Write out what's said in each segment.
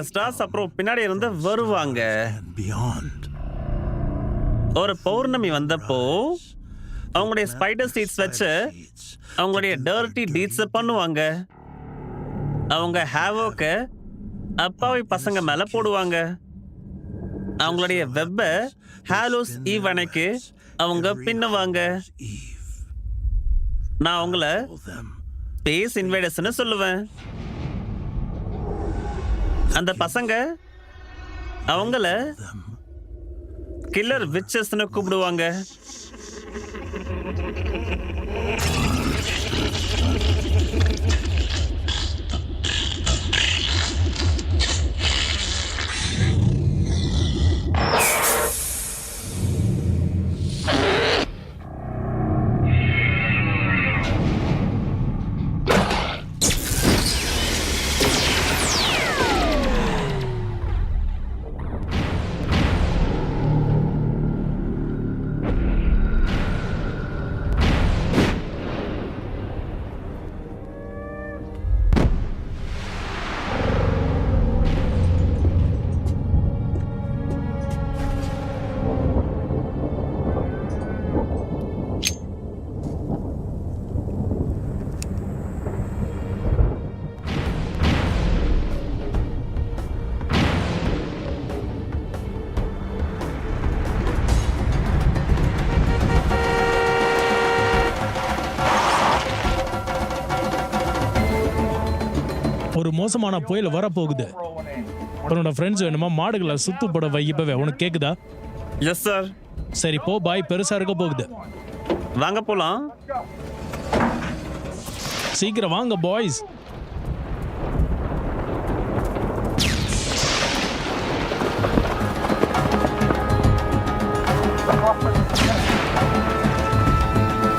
Stars அப்புறம் பின்னாடி இருந்து வருவாங்க. and beyond. ஒரு பௌர்ணமி வந்தப்போ அவங்களுடைய ஸ்பைடர் சீட்ஸ் வச்சு அவங்களுடைய டர்ட்டி டீட்ஸ் பண்ணுவாங்க. அவங்க ஹேவோக்க அப்பாவி பசங்க மேல போடுவாங்க. அவங்களுடைய வெப்ப ஹாலோஸ் ஈவ் அன்னைக்கு அவங்க பின்னுவாங்க. நான் அவங்கள ஸ்பேஸ் இன்வைடர்ஸ்னு சொல்லுவேன். அந்த பசங்க அவங்கள கில்லர் விச்சஸ்னு கூப்பிடுவாங்க. ஒரு மோசமான புயல் வரப்போகுது. உன்னோட ஃப்ரெண்ட்ஸ் வேணுமா? மாடுகளை சுத்துப்பட வை. இப்பவே உனக்கு கேக்குதா? Yes sir. சரி போ பாய், பெருசா இருக்க போகுது. வாங்க போலாம். சீக்கிரம் வாங்க பாய்ஸ்.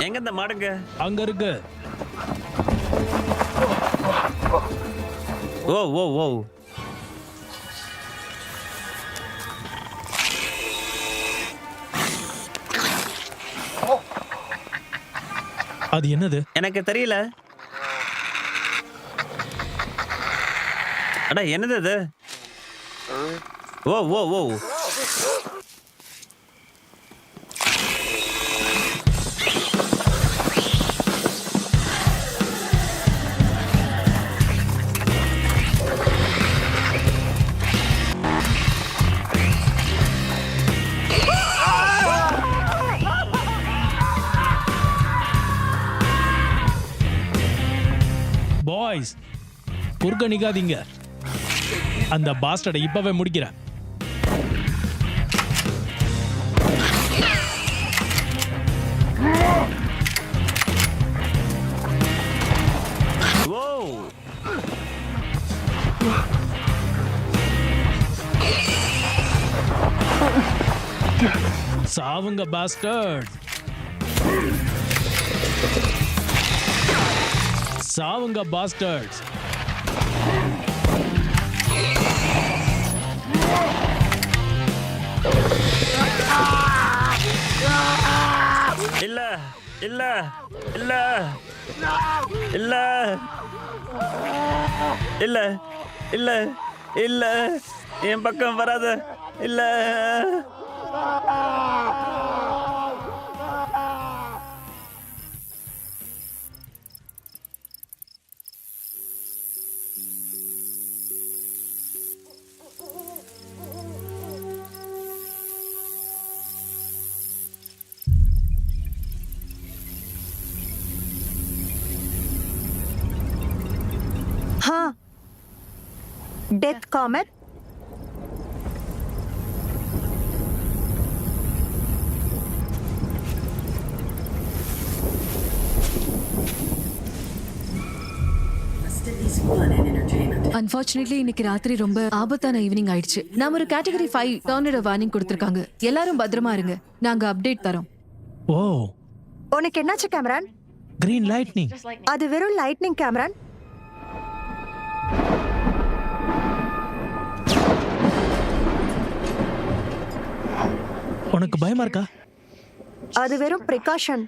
எங்க இந்த மாடுங்க? அங்க இருக்கு. ஓ ஓ ஓ. அது என்னது? எனக்கு தெரியல. அட என்னது அது? ஓ ஓ ஓ. பாய்ஸ் குறுக்க நிக்காதீங்க. அந்த பாஸ்டர்டை இப்பவே முடிக்கிறேன். சாவுங்க பாஸ்டர்ட். சாவுங்க பாஸ்டர்ட்ஸ். இல்ல இல்ல இல்ல இல்ல இல்ல இல்ல இல்ல என் பக்கம் வராத. இல்ல हाँ, डेथ कॉमेट। அன்பார்ச்சுனேட்லி இன்னைக்கு ராத்திரி ரொம்ப ஆபத்தான ஈவினிங் ஆயிடுச்சு. நாம ஒரு கேட்டகரி 5 டோர்னடோ வார்னிங் கொடுத்திருக்காங்க. எல்லாரும் பத்திரமா இருங்க. நாங்க அப்டேட் தரோம். ஓ, உனக்கு என்னாச்சு கேமரான்? Green lightning. அது வெறும் லைட்னிங் கேமரான். உனக்கு பயமா இருக்கா? அது வெறும் பிரிகாஷன்.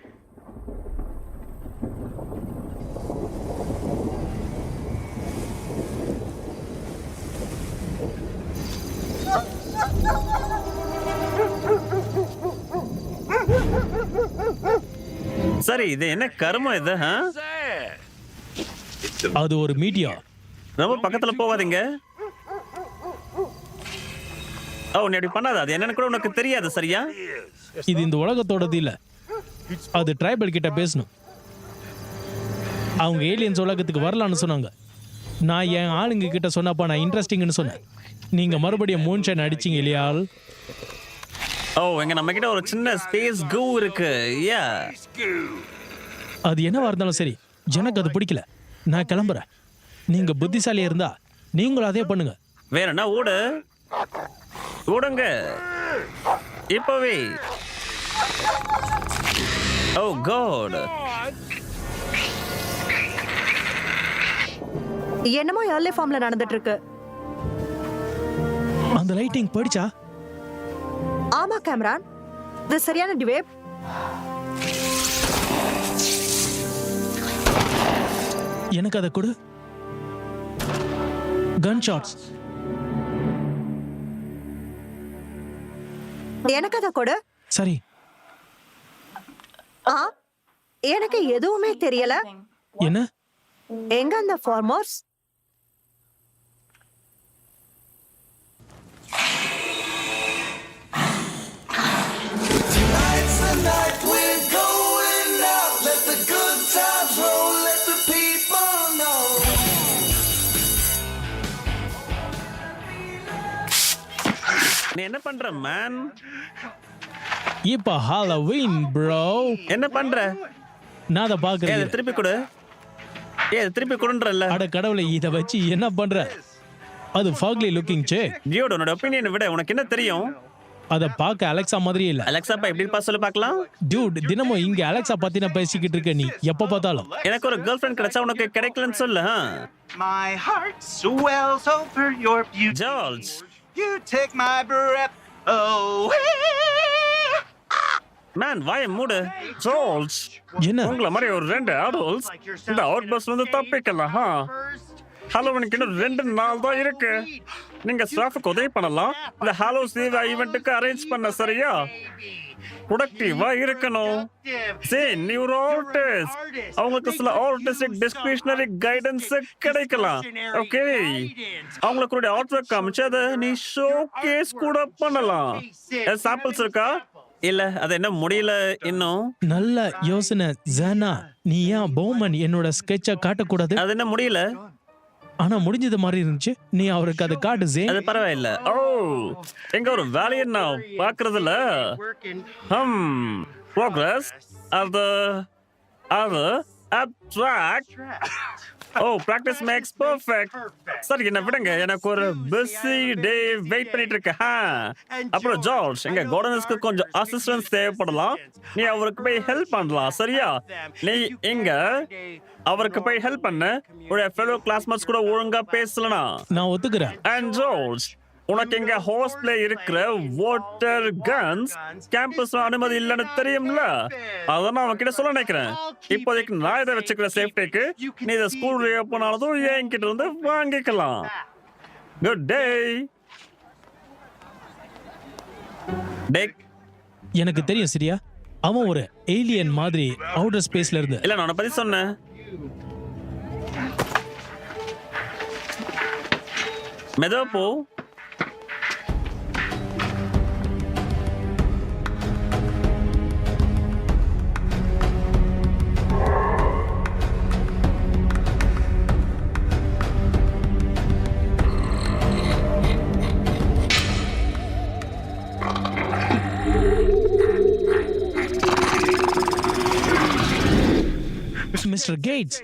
சரி, இது என்ன கருமம் இது? அது ஒரு மீடியா. ரொம்ப பக்கத்துல போகாதீங்க. ஓ, நீ அப்படி பண்ணாத. அது என்னன்னு கூட உனக்கு தெரியாது, சரியா? இது இந்த உலகத்தோடது இல்ல. அது ட்ரைபல் கிட்ட பேசணும். அவங்க ஏலியன்ஸ் உலகத்துக்கு வரலான்னு சொன்னாங்க. நான் என் ஆளுங்க கிட்ட சொன்னப்ப நான் இன்ட்ரெஸ்டிங்னு சொன்னேன். நீங்க மறுபடியும் மூன்ஷைன் அடிச்சீங்க இல்லையா? ஓ, எங்க நம்ம கிட்ட ஒரு சின்ன ஸ்பேஸ் கூ இருக்கு. யா, அது என்னவா இருந்தாலும் சரி, எனக்கு அது பிடிக்கல. நான் கிளம்புறேன். நீங்க புத்திசாலியா இருந்தா நீங்களும் அதே பண்ணுங்க. வேறனா ஓடு, ஓடுங்க இப்பவே. ஓ காட், என்னமோ ஏர்லி ஃபார்ம்ல நடந்துட்டு இருக்கு. அந்த லைட்டிங் படிச்சா? ஆமா கேமரான், இது சரியான டிவேப். எனக்கு அதை கொடு. கன் ஷாட்ஸ். எனக்கு அதை கொடு. சரி. எனக்கு எதுவுமே தெரியல. என்ன? எங்க அந்த ஃபார்மர்ஸ்? நீ என்ன பண்ற மேன்? இப்ப ஹாலோவீன் ப்ரோ. என்ன பண்ற? நான் அதை பாக்குறேன். திருப்பி கொடு. திருப்பி கொடுன்றல்ல. அட கடவுளை, இத வச்சு என்ன பண்ற? அது ஃபாக்லி லுக்கிங் சேக். டியூட், உன்னோட ஒபினியனை விட உனக்கு என்ன தெரியும்? அத பார்க்க அலெக்சா மாதிரி இல்ல. அலெக்சா பா எப்படி சொல்லு பார்க்கலாம். டியூட், தினமும் இங்க அலெக்சா பத்தின பேசிக்கிட்டு இருக்க நீ எப்ப பார்த்தாலும். எனக்கு ஒரு கேர்ள் ஃப்ரெண்ட் கிடைச்சா உனக்கு கிடைக்கலன்னு சொல்லு. My heart swells over your beauty. George, You take my breath away. Man வாயை மூடு. ஜார்ஜ், என்ன? உங்கள மாதிரி ஒரு 2 adults இந்த அவுட் பஸ் வந்து தப்பிக்கலாம். ஹாலோவீனுக்கு இன்னும் 2 நாள் தான் இருக்கு. நீங்க ஸ்டாஃப்க்கு உதவி பண்ணலாம். இந்த ஹாலோ சேவ் ஈவென்ட்டுக்கு அரேஞ்ச் பண்ண, சரியா? ப்ரொடக்டிவா இருக்கணும். நீ ஒரு ஆர்டிஸ்ட். அவங்களுக்கு சில ஆர்டிஸ்டிக் டிஸ்கிரிப்ஷனரி கைடன்ஸ் கிடைக்கலாம். ஓகே, அவங்களுக்கு ஒரு ஆர்ட் ஒர்க் காமிச்சு அதை நீ ஷோகேஸ் கூட பண்ணலாம். சாம்பிள்ஸ் இருக்கா? இல்ல, அது என்ன முடியல இன்னும். நல்ல யோசனை ஜானா. நீ ஏன் பௌமன் என்னோட ஸ்கெட்சை காட்டக்கூடாது? அது என்ன முடியல? ஆனா முடிஞ்சது மாதிரி இருந்துச்சு. நீ அவருக்கு அதை காட்டு ஜே. அது பரவாயில்ல. ஓ, எங்க ஒரு வேலையை நான் பாக்குறதுல ப்ரோக்ரஸ் அது அப்ட்ராக்ட். ஓ, பிராக்டிஸ் மேக்ஸ் பெர்ஃபெக்ட். சரி, என்ன விடுங்க. எனக்கு ஒரு பிஸி டே வெயிட் பண்ணிட்டு இருக்கேன். அப்புறம் ஜார்ஜ், எங்க கார்டனர்ஸ்க்கு கொஞ்சம் அசிஸ்டன்ஸ் தேவைப்படலாம். நீ அவருக்கு போய் ஹெல்ப் பண்ணலாம், சரியா? நீ இங்க அவருக்கு போய் ஹெல்ப் பண்ண. உடைய ஃபெலோ கிளாஸ்மேட்ஸ் கூட ஒழுங்கா பேசலனா நான் ஒத்துக்கிறேன். அண்ட் ஜார்ஜ், உனக்கு எங்க ஹாஸ்டல்ல இருக்கிற வாட்டர் கன்ஸ் கேம்பஸ்ல அனுமதி இல்லைன்னு தெரியும்ல? அதான் நான் அவன்கிட்ட சொல்ல நினைக்கிறேன். இப்போதைக்கு நான் இதை வச்சுக்கிற சேஃப்டிக்கு நீ இதை ஸ்கூல் ரீஓபன் ஆனதும் என்கிட்ட இருந்து வாங்கிக்கலாம். Good day. டேக், எனக்கு தெரியும் சரியா. அவன் ஒரு ஏலியன் மாதிரி அவுட்டர் ஸ்பேஸ்ல இருந்து. இல்ல, நான் உன்னை பத்தி சொன்னேன். மெதுவா போ. Mister Gates.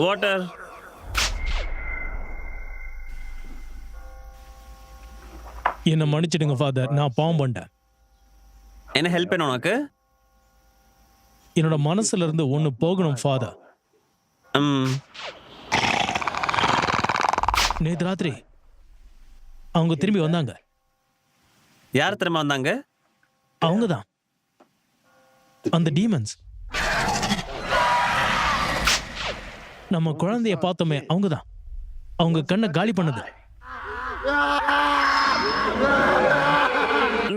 வாட்டர். என்ன மன்னிச்சிடுங்க ஃபாதர், நான் பாவம் பண்ணிட்டேன். என்ன ஹெல்ப் வேணும் உனக்கு? என்னோட மனசுல இருந்து ஒண்ணு போகணும் ஃபாதர். நேத்து ராத்திரி அவங்க திரும்பி வந்தாங்க. யார் திரும்ப வந்தாங்க? அவங்கதான், அந்த டீமன்ஸ். நம்ம குழந்தைய பார்த்தோமே, அவங்கதான். அவங்க கண்ணை காலி பண்ணது.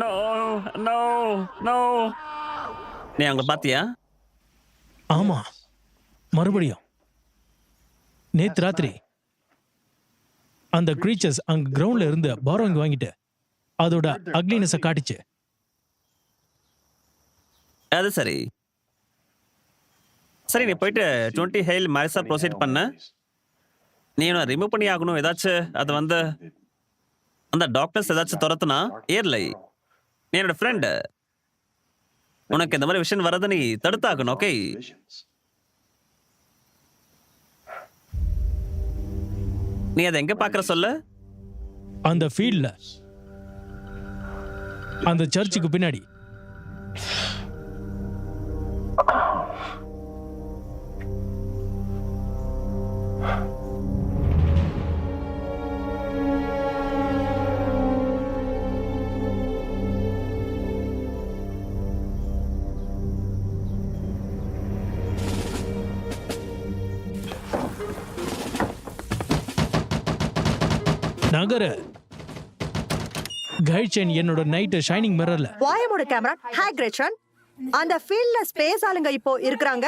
No no no. நீ அவங்க பாத்தியா? ஆமா, மறுபடியும் நேத்து ராத்திரி அந்த கிரீச்சர்ஸ் அங்க கிரவுண்ட்ல இருந்து பாரோயிங் வாங்கிட்டு அதோட அக்லினஸ காட்டுச்சு. அது சரி. சரி, நீ போயிட்டு 20 ஹெயில் மாரிசா ப்ரொசீட் பண்ண. நீ என்ன ரிமூவ் பண்ணி ஆகணும். ஏதாச்சும் அது வந்து அந்த டாக்டர்ஸ் ஏதாச்சும் துரத்துனா ஏர்லை. நீ என்னோட ஃப்ரெண்டு, உனக்கு இந்த மாதிரி விஷயம் வரதை நீ தடுத்தாகணும். ஓகே, நீ அதை எங்க பாக்குற சொல்ல? அந்த ஃபீல்ட்ல, அந்த சர்ச்சுக்கு பின்னாடி. நகர கைட்சன் என்னோட நைட் ஷைனிங் மிரர்ல. வாயமோட கேமரா. ஹாய் கிரேச்சன், அந்த ஃபீல்ட்ல ஸ்பேஸ் ஆளுங்க இப்போ இருக்கிறாங்க.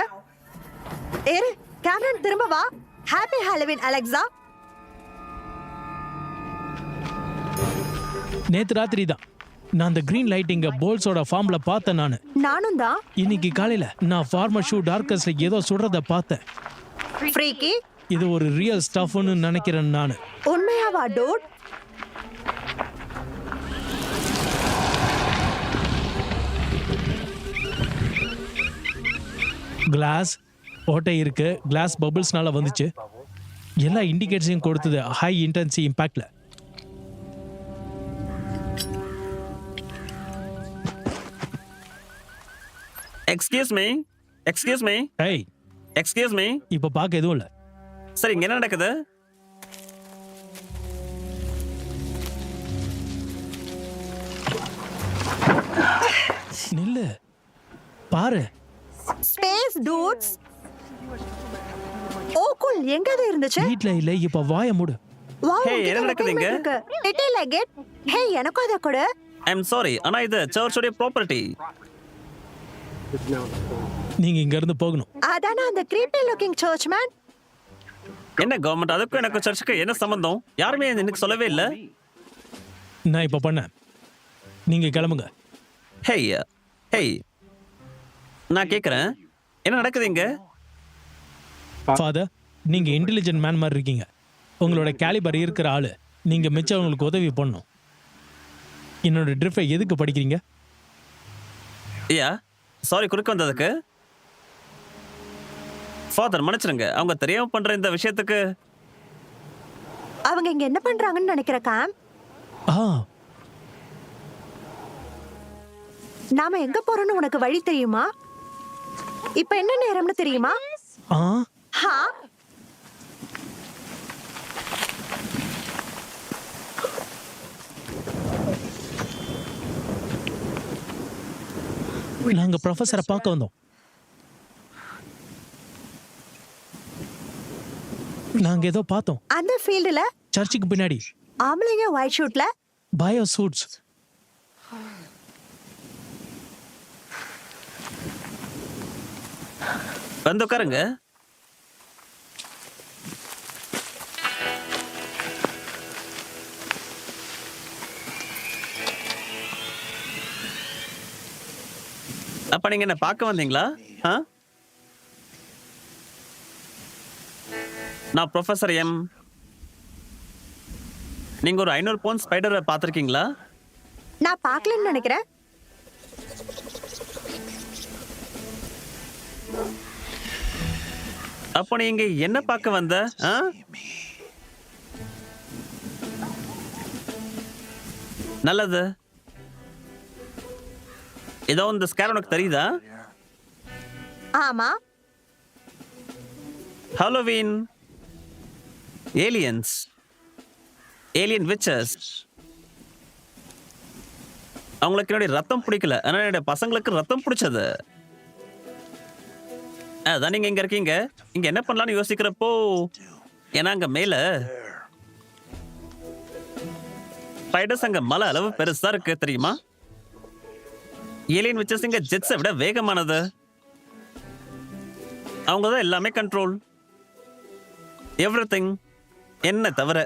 ஏறு கேமரன், திரும்ப வா. Happy Halloween Alexa. நேத்து ராத்திரி தான் நான் அந்த கிரீன் லைட்டிங்க போல்ஸோட ஃபார்ம்ல பார்த்தேன். நானும் தான். இன்னைக்கு காலையில நான் ஃபார்மர் ஷூ டார்க்கஸ்ல ஏதோ சுடுறத பார்த்தேன். ஃப்ரீக்கி, இது ஒரு ரியல் ஸ்டஃப்னு நினைக்கிறேன் நான். உண்மையாவா டூட்? கிளாஸ் ஓட்டை இருக்கு, கிளாஸ் பபிள்ஸ்னால வந்துச்சு. எல்லா இண்டிகேட்டர்ஸையும் கொடுத்தது ஹை இன்டென்சி இம்பாக்ட்ல. Excuse me. ஏய், எக்ஸ்கியூஸ் மீ. இப்ப பார்க்க எதுவும் இல்ல. சரி, இங்க என்ன நடக்குது? நில்லு, பாரு. Space dudes. ஓ கூல், எங்க அது இருந்துச்சு? வீட்ல இல்ல. இப்ப வாய மூடு. வாவ், Hey, என்ன நடக்குதுங்க? Detail like it. ஹே, எனக்கும் அத கொடு. ஐ அம் சாரி, ஆனா இது சர்ச்சோட ப்ராப்பர்ட்டி. நீங்க இங்க இருந்து போகணும். அதானே அந்த creepy looking church man. என்ன கவர்மெண்ட் அதுக்கும் எனக்கு சர்ச்சுக்கு என்ன சம்பந்தம்? யாருமே எனக்கு சொல்லவே இல்ல. நான் இப்ப பண்ணேன், நீங்க கிளம்புங்க. ஹேய், நான் கேக்குறேன், என்ன நடக்குது இங்க? ஃபாதர், நீங்க இன்டெலிஜென்ட் மேன் மாதிரி இருக்கீங்க. உங்களோட கேலிபர் இருக்கிற ஆளு. நீங்க மிச்சம் உங்களுக்கு உதவி பண்ணணும். என்னோட ட்ரிஃபை எதுக்கு படிக்கிறீங்க? ஐயா, சாரி குறுக்க வந்ததுக்கு. ஃபாதர் மன்னிச்சிருங்க, அவங்க தெரியாம பண்ற இந்த விஷயத்துக்கு. அவங்க இங்க என்ன பண்றாங்கன்னு நினைக்கிற காம். நாம எங்க போறோம்னு உனக்கு வழி தெரியுமா? இப்ப என்ன நேரம்னு தெரியுமா? ஹா, நாங்க ப்ரொஃபஸரை பார்க்க வந்தோம். நாங்க ஏதோ பார்த்தோம் அந்த ஃபீல்டுல சர்ச்சுக்கு பின்னாடி. ஆம்பளைங்க ஒயிட் ஷூட்ல. Bio shoots. வந்து உட்காருங்க. அப்ப நீங்க என்ன பார்க்க வந்தீங்களா? நான் ப்ரொஃபசர் எம். நீங்க ஒரு 500 பவுண்ட் ஸ்பைடரை பார்த்திருக்கீங்களா? நான் பார்க்கலன்னு நினைக்கிறேன். அப்போ நீங்க என்ன பார்க்க வந்த? நல்லது. ஏதோ இந்த ஸ்கேர் உனக்கு தெரியுதா? ஆமா. Halloween, aliens, alien witches. அவங்களுக்கு என்னுடைய ரத்தம் பிடிக்கல, ஆனா என்னுடைய பசங்களுக்கு ரத்தம் பிடிச்சது. அதான் நீங்க இங்க இருக்கீங்க. இங்க என்ன பண்ணலாம்னு யோசிக்கிறப்போ, ஏன்னா அங்க மேல ஸ்பைடர்ஸ் அங்க மலை அளவு பெருசா இருக்கு தெரியுமா? ஏலியன் விச்சஸ் இங்க ஜெட்ஸை விட வேகமானது. அவங்க தான் எல்லாமே கண்ட்ரோல், எவ்ரிதிங். என்ன தவிர.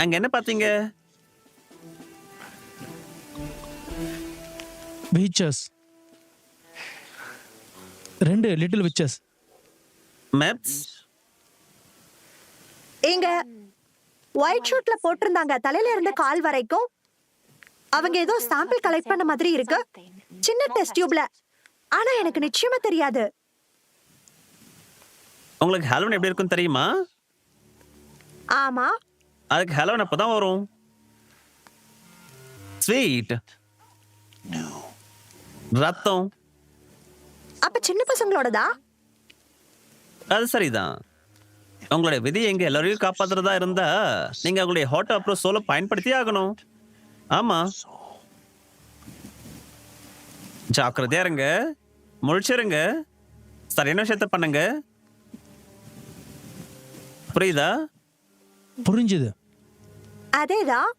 அங்க என்ன பாத்தீங்க? Witches, 2 little witches. மேப்ஸ். இங்க ஒயிட் ஷூட்ல போட்டிருந்தாங்க, தலையில இருந்து கால் வரைக்கும். அவங்க ஏதோ சாம்பிள் கலெக்ட் பண்ண மாதிரி இருக்கு, சின்ன டெஸ்ட் டியூப்ல. ஆனா எனக்கு நிச்சயமா தெரியாது. உங்களுக்கு ஹாலோவீன் எப்படி இருக்குன்னு தெரியுமா? ஆமா, அதுக்கு ஹாலோவீன் அப்பதான் வரும். ஸ்வீட், ரத்தம். அப்ப சின்ன பசங்களோடதா? அது சரிதான். உங்களுடைய விதி எங்க எல்லாரையும் காப்பாத்துறதா இருந்தா நீங்க உங்களுடைய ஹாட் அப்ரோச் சோலை பயன்படுத்தி ஆகணும். ஆமா, ஜாக்கிரதையா இருங்க, முழிச்சிருங்க, சரியான விஷயத்த பண்ணுங்க. புரியுதா? புரிஞ்சுது. அதேதான்.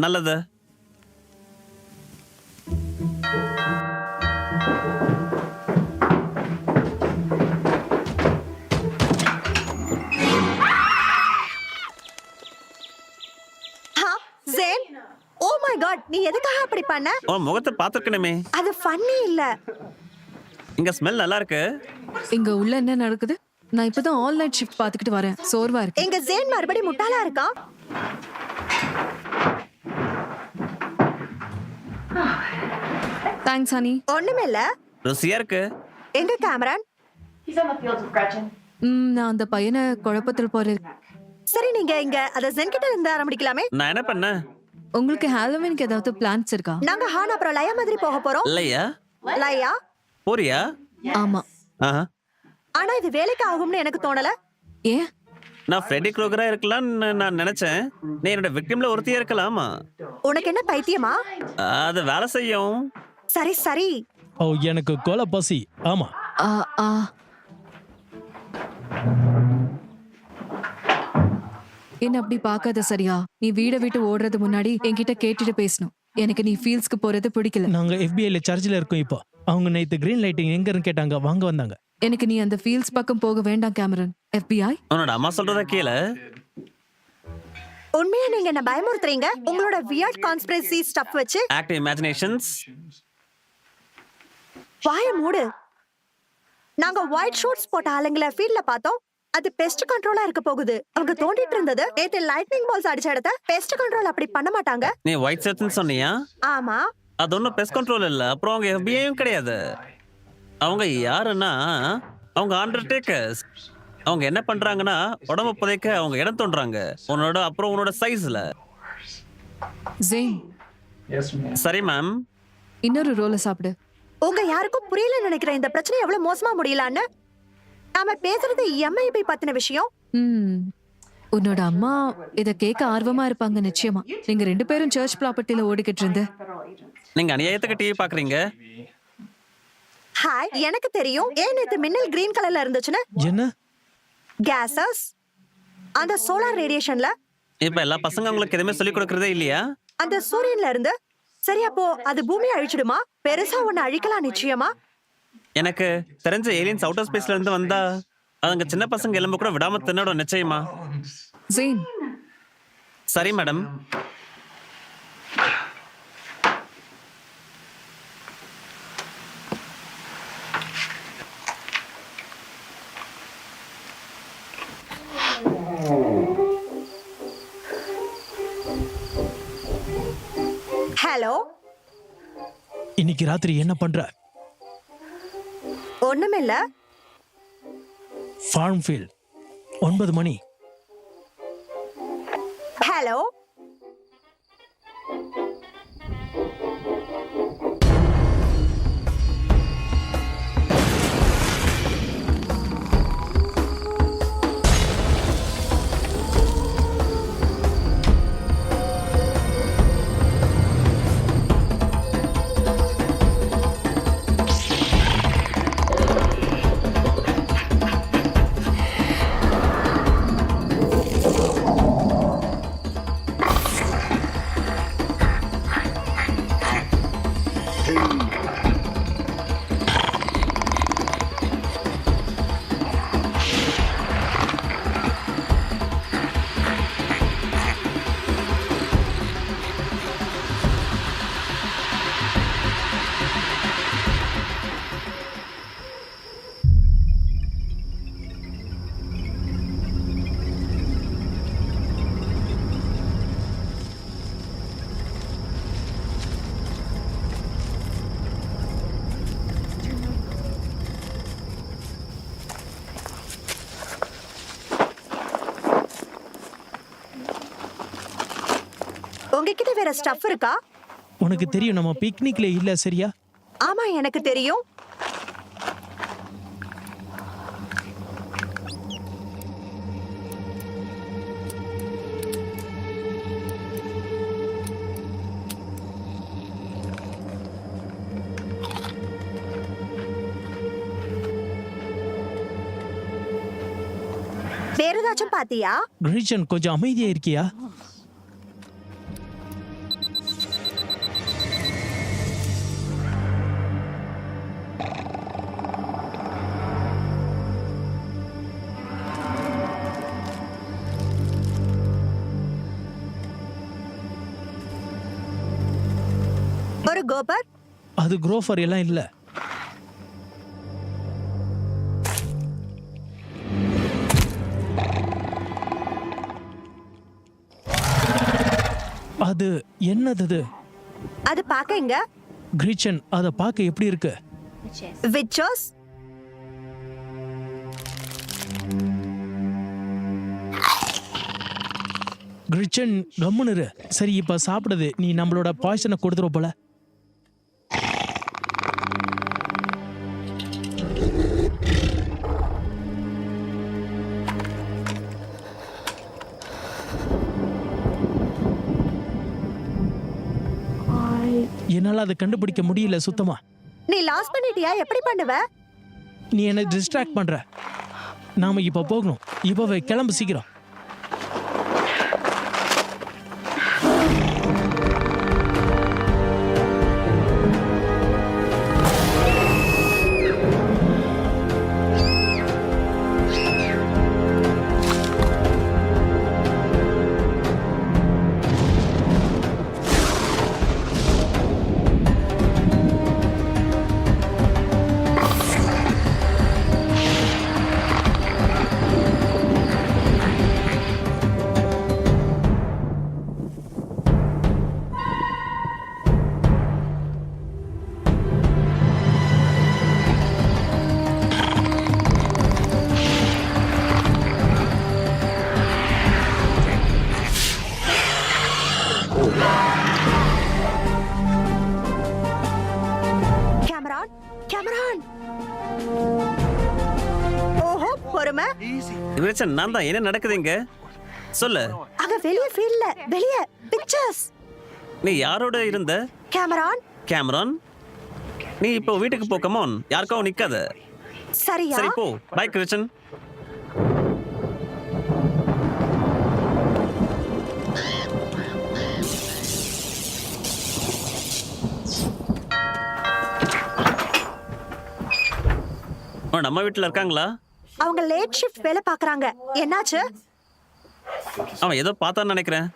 நல்லது. ஜேன், ஓ மை காட், நீ எதுக்காக அப்படி பண்ண? உன் முகத்தை பார்த்துருக்கணுமே. அது ஃபன்னி இல்ல. இங்க ஸ்மெல் நல்லா இருக்கு. இங்க உள்ள என்ன நடக்குது? நான் இப்பதான் ஆல் நைட் ஷிஃப்ட் பாத்துக்கிட்டு வரேன், சோர்வா இருக்கு. எங்க ஜேன் மறுபடியும் முட்டாளா இருக்கான். Thanks honey. ஒண்ணுமில்ல. ருசியா இருக்கு. எங்க கேமரான்? நான் அந்த பையனை குழப்பத்தில் போறேன். சரி, நீங்க இங்க அத ஜென் கிட்ட இருந்து ஆரம்பிக்கலாமே. நான் என்ன பண்ணேன்? உங்களுக்கு ஹாலோவீனுக்கு ஏதாவது பிளான்ஸ் இருக்கா? நாங்க ஹான் அப்புறம் லயா மாதிரி போக போறோம். இல்லையா? லயா? போறியா? ஆமா. ஆஹா. ஆனா இது வேலைக்கு ஆகும்னு எனக்கு தோணல. ஏன்? நான் ஃப்ரெடி க்ரூகரா இருக்கலாம்னு நான் நினைச்சேன். நீ என்னோட விக்டிம்ல ஒருத்தியா இருக்கலாமா? உனக்கு என்ன பைத்தியமா? அது வேலை செய்யும். சரி சரி. ஓ, எனக்கு கொலை பசி. ஆமா. ஆ, ஆ. என்ன அப்படி பார்க்காத சரியா? நீ வீட விட்டு ஓடுறது முன்னாடி என்கிட்ட கேட்டுட்டு பேசணும். எனக்கு நீ ஃபீல்ட்ஸ்க்கு போறது பிடிக்கல. நாங்க FBIல சர்ச்சில் இருக்கோம் இப்போ. அவங்க நேத்து கிரீன் லைட்டிங் எங்க இருந்து கேட்டாங்க, வாங்க வந்தாங்க. எனக்கு நீ அந்த ஃபீல்ட்ஸ் பக்கம் போக வேண்டாம் கேமரன். FBI? உன்னோட அம்மா சொல்றத கேளு. உண்மையா நீங்க என்ன பயமுறுத்துறீங்க உங்களோட வியர்ட் கான்ஸ்பிரசி ஸ்டஃப் வச்சு? Active imaginations. வாய மூடு. நாங்க ஒயிட் ஷூட்ஸ் போட்ட ஆளுங்களை ஃபீல்ட்ல பார்த்தோம். அது பெஸ்ட் கண்ட்ரோலா இருக்க போகுது. அவங்க தோண்டிட்டு இருந்தது நேத்து லைட்னிங் பால்ஸ் அடிச்ச இடத்த. பெஸ்ட் கண்ட்ரோல் அப்படி பண்ண மாட்டாங்க. நீ ஒயிட் ஷர்ட்னு சொன்னியா? ஆமா. அது ஒன்றும் பெஸ்ட் கண்ட்ரோல் இல்லை. அப்புறம் அவங்க FBIயும் கிடையாது. அவங்க யாருன்னா அவங்க அண்டர்டேக்கர்ஸ். அவங்க என்ன பண்றாங்கன்னா உடம்பு புதைக்க அவங்க இடம் தோன்றாங்க உன்னோட அப்புறம் உன்னோட சைஸ்ல. ஜெயின், சரி மேம். இன்னொரு ரோல சாப்பிடு. உங்க யாருக்கும் புரியல நினைக்கிறேன் இந்த பிரச்சனை எவ்வளவு மோசமா முடியலான்னு. நாம பேசுறது MIB பத்தின விஷயம். உன்னோட அம்மா இத கேட்க ஆர்வமா இருப்பாங்க நிச்சயமா. நீங்க 2 பேரும் சர்ச் ப்ராப்பர்ட்டில ஓடிக்கிட்டு இருந்து. நீங்க அநியாயத்துக்கு டிவி பாக்குறீங்க. ஹாய், எனக்கு தெரியும் ஏன் நேத்து மின்னல் கிரீன் கலர்ல இருந்துச்சுன்னு. என்ன? கேசஸ், அந்த சோலார் ரேடியேஷன்ல. இப்ப எல்லா பசங்க உங்களுக்கு எதுவுமே சொல்லி கொடுக்கறதே இல்லையா? அந்த சூரியன்ல இருந்து. சரி, அப்போ அது பூமியை அழிச்சிடுமா? பெருசா ஒண்ணு அழிக்கலாம் நிச்சயமா. எனக்கு தெரிஞ்ச ஏலியன்ஸ் அவுட்டர் ஸ்பேஸ்ல இருந்து வந்தா அதுங்க சின்ன பசங்க எலும்பு கூட விடாம தின்னோட நிச்சயமா. ஜெயின், சரி மேடம். ஹலோ, இன்னைக்கு ராத்திரி என்ன பண்ற? ஒண்ணுமில்ல. ஃபார்ம் ஃபீல்ட் 9 மணி. ஹலோ, வேற ஸ்டஃப் இருக்கா? உனக்கு தெரியும் நம்ம பிக்னிக்ல இல்ல சரியா? ஆமா எனக்கு தெரியும். வேற ஏதாச்சும் பாத்தியா? கிரீச்சன் கொஞ்சம் அமைதியா இருக்கியா? ஒரு கோபர்? அது குரோஃபர் எல்லாம் இல்ல. அது என்னது? அது பாக்க இங்க. கிரீச்சன் அத பார்க்க எப்படி இருக்கு? விச்சஸ்? கிரீச்சன் கம்முனு இரு. சரி இப்ப சாப்பிடுது. நீ நம்மளோட பாய்சனை கொடுத்துற போல. என்னால அதை கண்டுபிடிக்க முடியல சுத்தமா. நீ லாஸ் பண்ணிட்டியா? எப்படி பண்ணுவ? நீ என்ன டிஸ்ட்ராக்ட் பண்ற. நாம இப்ப போகணும். இப்பவே கிளம்பு சீக்கிரம். கேமரான், கேமரான். ஓஹோ, பொறுமை. Easy. கிரீச்சன், நான் தான். என்ன நடக்குது இங்க? சொல்லு. அங்க வெளிய ஃபீல்ட்ல, வெளிய பிக்சர்ஸ். நீ யாரோட இருந்த? கேமரான். கேமரான், நீ இப்போ வீட்டுக்கு போ. கமான், யாருக்காவும் நிக்காத. சரியா? சரி போ. பை கிரீச்சன். நம்ம வீட்டுல இருக்காங்களா? அவங்க லேட் ஷிஃப்ட் வேலை பாக்குறாங்க. என்னாச்சு? அவன் ஏதோ பார்த்தான்னு நினைக்கிறேன்.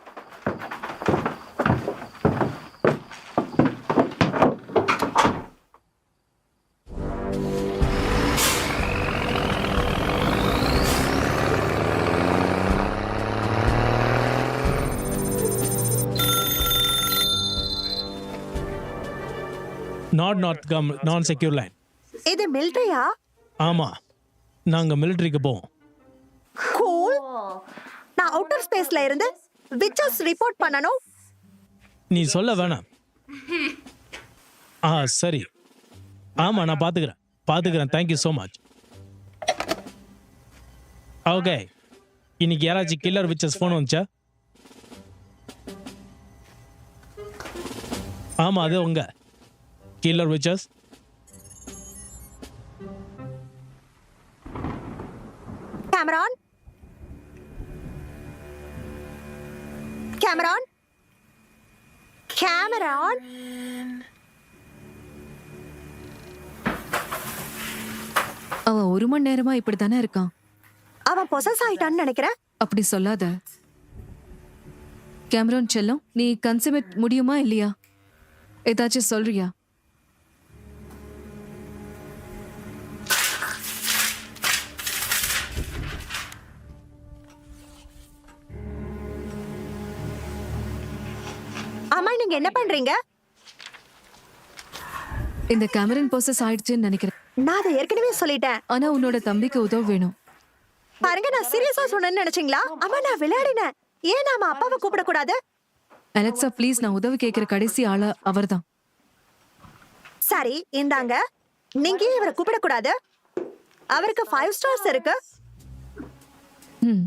நான் செக்யூர் லைன். இது மிலிட்டரியா? ஆமா, நாங்க மிலிட்டரிக்கு போவோம். கூல். நான் அவுட்டர் ஸ்பேஸ்ல இருந்து விச்சஸ் ரிப்போர்ட் பண்ணனும். நீ சொல்ல வேணாம். சரி. ஆமா, நான் பாத்துக்கிறேன். Thank you so much. ஓகே, இன்னைக்கு யாராச்சும் கில்லர் விச்சஸ் போன் வந்துச்சா? ஆமா, அது உங்க கில்லர் விச்சஸ். கேமரான், கேமரான், கேமரான். அவன் 1 மணி நேரமா இப்படித்தானே இருக்கான். அவன் பொசஸ் ஆயிட்டான்னு நினைக்கிறேன். அப்படி சொல்லாத. கேமரான் செல்லம், நீ கன்சமிட் முடியுமா இல்லையா? ஏதாச்சும் சொல்றியா? அம்மா, நீங்க என்ன பண்றீங்க? இந்த கேமரன் ப்ராசஸ் ஆயிடுச்சுன்னு நினைக்கிறேன். நான் அதை ஏற்கனவே சொல்லிட்டேன். ஆனா உன்னோட தம்பிக்கு உதவ வேணும். பாருங்க, நான் சீரியஸா சொன்னேன்னு நினைச்சீங்களா? அம்மா, நான் விளையாடினேன். ஏன் நாம அப்பாவை கூப்பிடக்கூடாது? அலெக்சா ப்ளீஸ், நான் உதவி கேட்கிற கடைசி ஆளா அவர்தான். சரி இந்தாங்க. நீங்க ஏன் இவரை கூப்பிடக்கூடாது? அவருக்கு 5 ஸ்டார்ஸ் இருக்கு. ம்.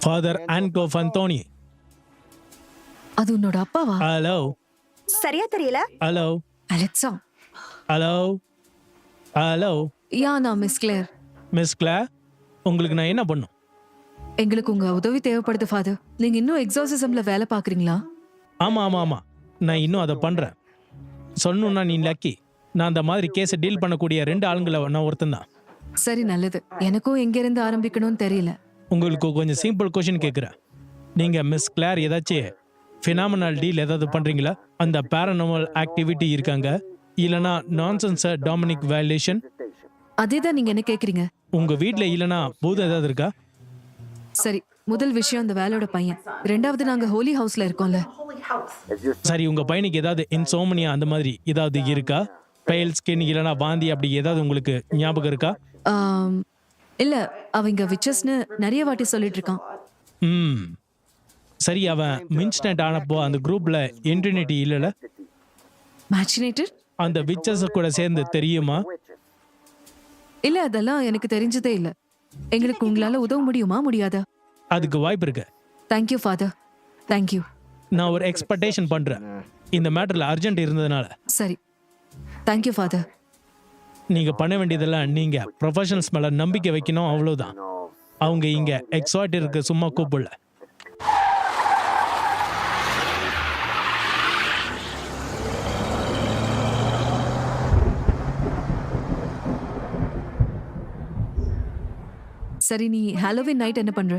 ஃபாதர் ஆன்கோஃப் அந்தோனி. அது உன்னோட அப்பாவா? ஹலோ சரியா தெரியல. Hello Alexa. Hello hello ya, நான் மிஸ் கிளேர். மிஸ் கிளேர், உங்களுக்கு நான் என்ன பண்ணும்? எங்களுக்கு உங்க உதவி தேவைப்படுது ஃபாதர். நீங்க இன்னும் எக்ஸாசிசம்ல வேலை பாக்குறீங்களா? ஆமாம் ஆமாம் ஆமாம், நான் இன்னும் அதை பண்ணுறேன். சொல்லணும்னா நீ லக்கி. நான் அந்த மாதிரி கேஸை டீல் பண்ணக்கூடிய 2 ஆளுங்களை நான் ஒருத்தன் தான். சரி, நல்லது. எனக்கும் எங்க இருந்து ஆரம்பிக்கணும்னு தெரியல. உங்களுக்கு கொஞ்சம் சிம்பிள் கொஷின் கேட்குறேன். நீங்கள் மிஸ் கிளேர் ஏதாச்சும் ஃபினாமினல் டீல் ஏதாவது பண்ணுறீங்களா? அந்த பேரனாமல் ஆக்டிவிட்டி இருக்காங்க, இல்லைனா நான்சென்ஸ் டாமினிக் வேல்யூஷன். அதே தான் நீங்க என்ன கேக்குறீங்க. உங்கள் வீட்டில் இல்லைனா பூதம் ஏதாவது இருக்கா? சரி, முதல் விஷயம் அந்த வேலையோட பையன். 2வது நாங்க ஹோலி ஹவுஸ்ல இருக்கோம்ல. சரி, உங்கள் பையனுக்கு ஏதாவது இன்சோமனியா அந்த மாதிரி ஏதாவது இருக்கா? பெயில் ஸ்கின் இல்லைனா வாந்தி அப்படி ஏதாவது உங்களுக்கு ஞாபகம் இருக்கா? இல்ல, அவங்க விச்சஸ்னு நிறைய வாட்டி சொல்லிட்டு இருக்கான். ம் சரி, அவன் மின்ஸ்டன்ட் ஆனப்போ அந்த குரூப்பில் இன்டர்நெட்டி இல்லைல்ல? மேட்சினேட்டட்? அந்த விச்சஸ் கூட சேர்ந்து தெரியுமா? இல்ல, அதெல்லாம் எனக்கு தெரிஞ்சதே இல்ல. எங்களுக்கு உங்களால உதவ முடியுமா, முடியாதா? அதுக்கு வாய்ப்பு இருக்கு. Thank you father, thank you. நான் ஒரு எக்ஸ்பெக்டேஷன் பண்ணுறேன் இந்த மேட்டரில் அர்ஜென்ட் இருந்ததுனால. சரி, தேங்க்யூ ஃபாதர். நீங்கள் பண்ண வேண்டியதெல்லாம் நீங்கள் ப்ரொஃபஷனல்ஸ் மேலே நம்பிக்கை வைக்கணும், அவ்வளோதான். அவங்க இங்கே எக்ஸாய்ட் இருக்க சும்மா கூப்பிடல. சரி, நீ ஹாலோவின் நைட் என்ன பண்ற?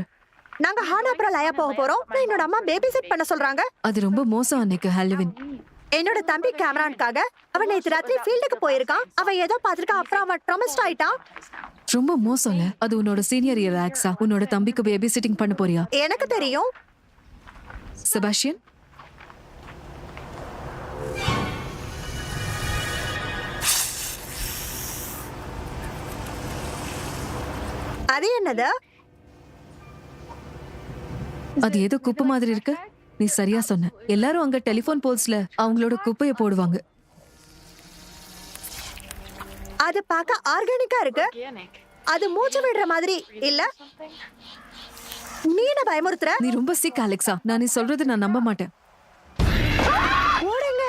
நாங்க ஹானாபுரம் லயா போக போறோம். என்னோட அம்மா பேபி செட் பண்ண சொல்றாங்க. அது ரொம்ப மோசம் அன்னைக்கு ஹாலோவின். என்னோட தம்பி கேமரான்காக அவன் நேத்து ராத்திரி ஃபீல்டுக்கு போயிருக்கான். அவன் ஏதோ பாத்துருக்கான், அப்புறம் அவன் ப்ராமிஸ்ட் ஆயிட்டான். ரொம்ப மோசம்ல. அது உன்னோட சீனியர் ரிலாக்ஸா? உன்னோட தம்பிக்கு பேபி சிட்டிங் பண்ண போறியா? எனக்கு தெரியும். செபாஸ்டியன், அது என்னது? அது ஏதோ குப்பை மாதிரி இருக்கு. நீ சரியா சொன்ன. எல்லாரும் அங்க டெலிபோன் போல்ஸ்ல அவங்களோட குப்பையை போடுவாங்க. அது பார்க்க ஆர்கானிக்கா இருக்கு. அது மூச்சு விடுற மாதிரி இல்ல. நீ என்ன பயமுறுத்துற? நீ ரொம்ப சிக் அலெக்சா. நான் நீ சொல்றது நான் நம்ப மாட்டேன். ஓடுங்க.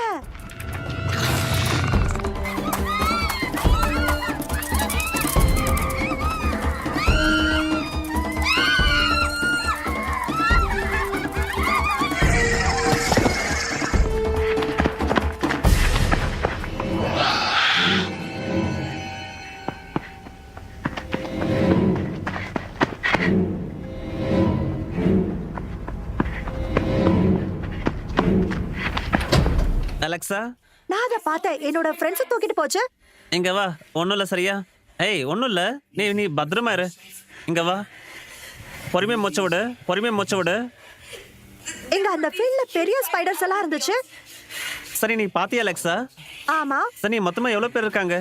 அலெக்சா, நான் அதை பார்த்தேன். என்னோட ஃப்ரெண்ட்ஸ் தூக்கிட்டு போச்சு. இங்க வா. ஒன்றும் இல்லை, சரியா? ஏய், ஒன்றும் இல்லை. நீ பத்திரமா இரு. இங்க வா. பொறுமையா மூச்ச விடு, பொறுமையா மூச்ச விடு. இங்க அந்த ஃபீல்ட்ல பெரிய ஸ்பைடர்ஸ் எல்லாம் இருந்துச்சு. சரி, நீ பாத்தியா அலெக்சா? ஆமா. சரி, மொத்தமா எவ்வளோ பேர் இருக்காங்க?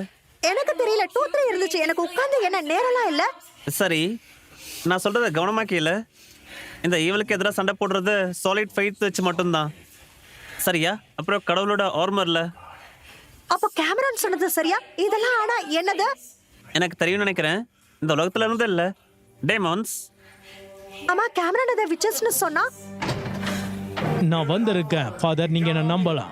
எனக்கு தெரியல. 2-3 இருந்துச்சு. எனக்கு உட்கார்ந்து என்ன நேரம்லாம் இல்ல. சரி, நான் சொல்றத கவனமா கேளு. இந்த ஈவலுக்கு எதிராக சண்டை போடுறது சாலிட் ஃபைட் வச்சு மட்டும்தான், சரியா? அப்புறம் கடவுளோட ஆர்மர்ல. அப்ப கேமரான் சொன்னது சரியா? இதெல்லாம் ஆனா என்னது? எனக்கு தெரியும்னு நினைக்கிறேன். இந்த உலகத்துல இருந்து இல்ல, டேமான்ஸ். அம்மா, கேமரான் அதை விச்சஸ்னு சொன்னா. நான் வந்திருக்கேன் ஃபாதர், நீங்கள் என்ன நம்பலாம்.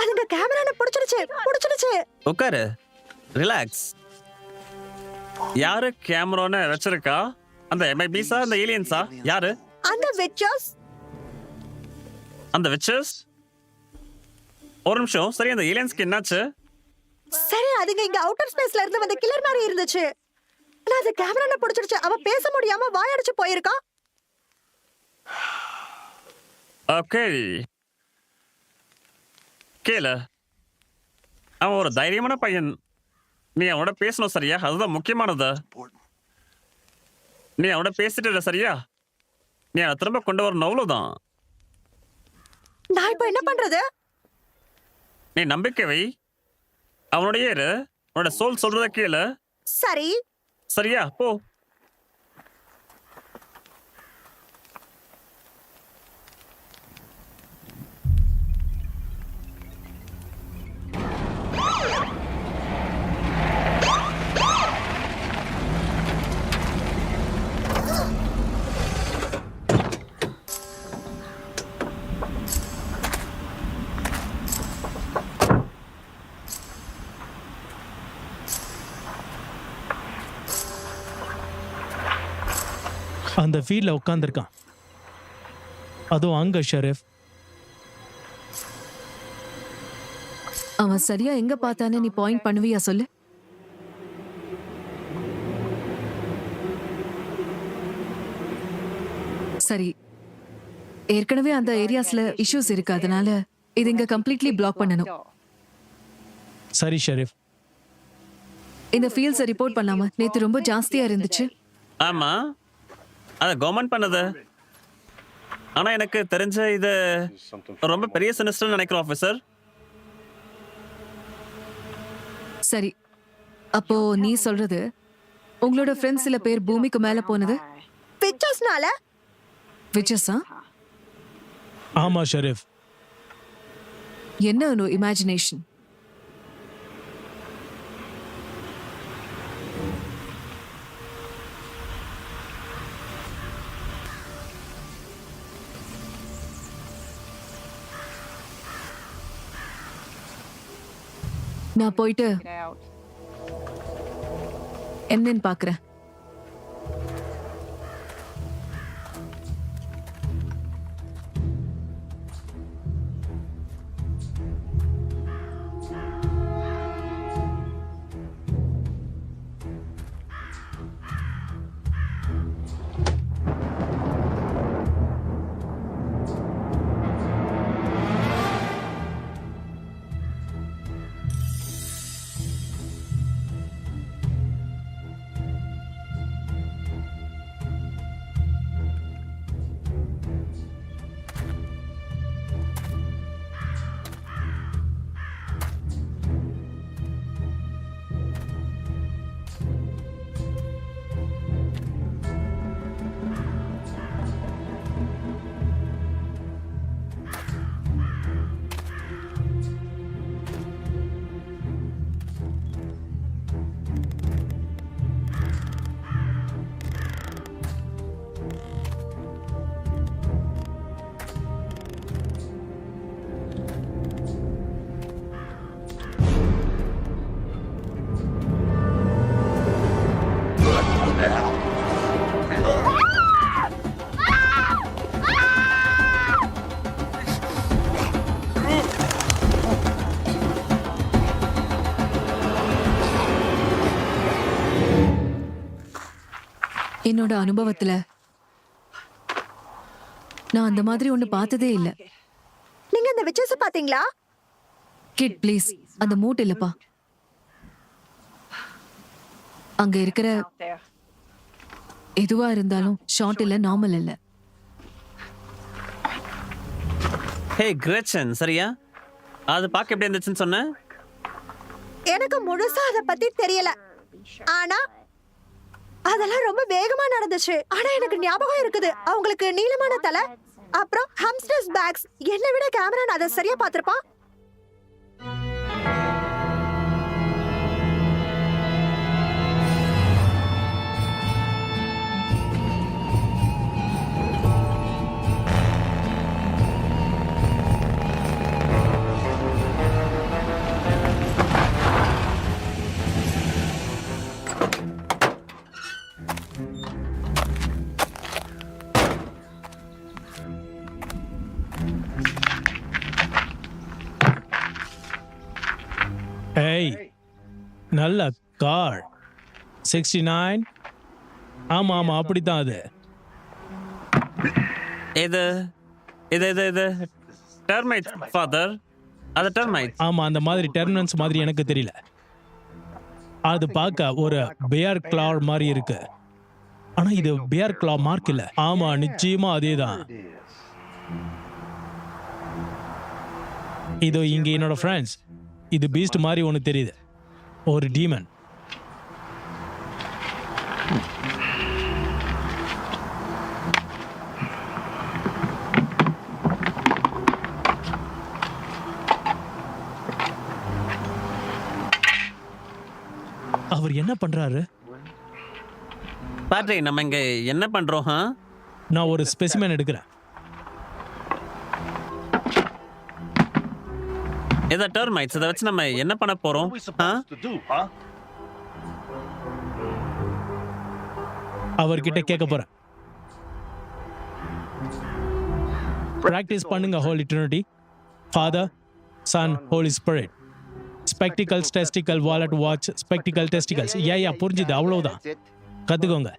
அதுங்க கேமரான புடிச்சிடுச்சு. உட்காரு, ரிலாக்ஸ். யாரு கேமரான்னு வச்சிருக்கா? அந்த எம்ஐபிஸா, அந்த ஏலியன்ஸா? யாரு அந்த விச்சஸ்? அந்த விச்சஸ்? ஒரு நிமிஷம். சரி, அந்த ஏலியன்ஸ்க்கு என்னாச்சு? சரி, அதுங்க இங்க அவுட்டர் ஸ்பேஸ்ல இருந்து வந்த கில்லர் மாதிரி இருந்துச்சு. ஆனா அது கேமரான புடிச்சிடுச்சு. அவ பேச முடியாம வாயடிச்சு போயிருக்கான். ஓகே, கேளு. அவன் ஒரு தைரியமான பையன். நீ அவனோட பேசணும், சரியா? அதுதான் முக்கியமானது. நீ அவனோட பேசிட்டு சரியா? நீ அதை திரும்ப கொண்டு வரணும், அவ்வளவுதான். நான் இப்போ என்ன பண்றது? நீ நம்பிக்கை வை, அவனுடைய இரு, உன்னோட சோல் சொல்றத கேளு. சரி, சரியா? போ. அந்த ஃபீல்டில் உட்காந்துருக்கான். அதுவும் அங்க ஷெரீஃப். அவன் சரியா எங்க பார்த்தானே நீ பாயிண்ட் பண்ணுவியா சொல்லு? சரி, ஏற்கனவே அந்த ஏரியாஸ்ல இஷ்யூஸ் இருக்கு, அதனால இது இங்க கம்ப்ளீட்லி பிளாக் பண்ணணும். சரி ஷெரீஃப். இந்த ஃபீல்ட்ஸை ரிப்போர்ட் பண்ணாம நேத்து ரொம்ப ஜாஸ்தியா இருந்துச்சு. ஆமா, அதை கவர்மெண்ட் பண்ணது. ஆனா எனக்கு தெரிஞ்ச இது ரொம்ப பெரிய சினிஸ்டர் நினைக்கிறேன் ஆஃபீஸர். சரி, அப்போ நீ சொல்றது உங்களோட ஃப்ரெண்ட்ஸ் சில பேர் பூமிக்கு மேல போனது பிக்சர்ஸ்னால. விச்சஸா? ஆமா ஷெரீஃப். என்ன ஒரு இமேஜினேஷன். நான் போயிட்டு என்னன்னு பாக்குறேன். என்னோட அனுபவத்துல நான் அந்த மாதிரி ஒண்ணு பார்த்ததே இல்ல. நீங்க இந்த விச்சஸ் பாத்தீங்களா? கிட் ப்ளீஸ், அந்த மூட் இல்லப்பா. அங்க இருக்கிற எதுவா இருந்தாலும் ஷார்ட் இல்ல, நார்மல் இல்ல. ஹே கிரேச்சன், சரியா? அது பார்க்க எப்படி இருந்துச்சுன்னு சொன்ன? எனக்கு முழுசா அத பத்தி தெரியல, ஆனா அதெல்லாம் ரொம்ப வேகமா நடந்துச்சு. ஆனா எனக்கு ஞாபகம் இருக்குது, அவங்களுக்கு நீளமான தலை, அப்புறம் ஹம்ஸ்டர்ஸ் பேக்ஸ். என்னை விட கேமரா அதை சரியா பார்த்திருப்பான். ஏய், நல்ல கார். 69. ஆமா ஆமா, அப்படித்தான் அது. இது இது இது இது டெர்மைட் ஃபாதர். அது டெர்மைட். ஆமா, அந்த மாதிரி டெர்மினன்ஸ் மாதிரி எனக்கு தெரியல. அது பார்க்க ஒரு பியர் கிளார் மாதிரி இருக்கு. ஆனா இது பியர் கிளா மார்க் இல்ல. ஆமா, நிச்சயமா அதேதான். இதோ இங்க என்னோட ஃப்ரெண்ட்ஸ். இது பீஸ்ட் மாதிரி ஒன்று தெரியுது, ஒரு டீமன். அவர் என்ன பண்றாரு? பாட்ரி, நம்ம இங்க என்ன பண்றோம்? நான் ஒரு ஸ்பெசிமென் எடுக்கிறேன். இதை டெர்மைட்ஸ், இதை வச்சு நம்ம என்ன பண்ண போறோம்? What are we supposed to do, huh? அவர்கிட்ட கேட்க போறேன். பிராக்டிஸ் பண்ணுங்க holy trinity, father, son, holy spirit. Spectacles, testicle, wallet, watch, spectacle, testicles. Ya புரிஞ்சுது, அவ்வளவுதான். கத்துக்கோங்க,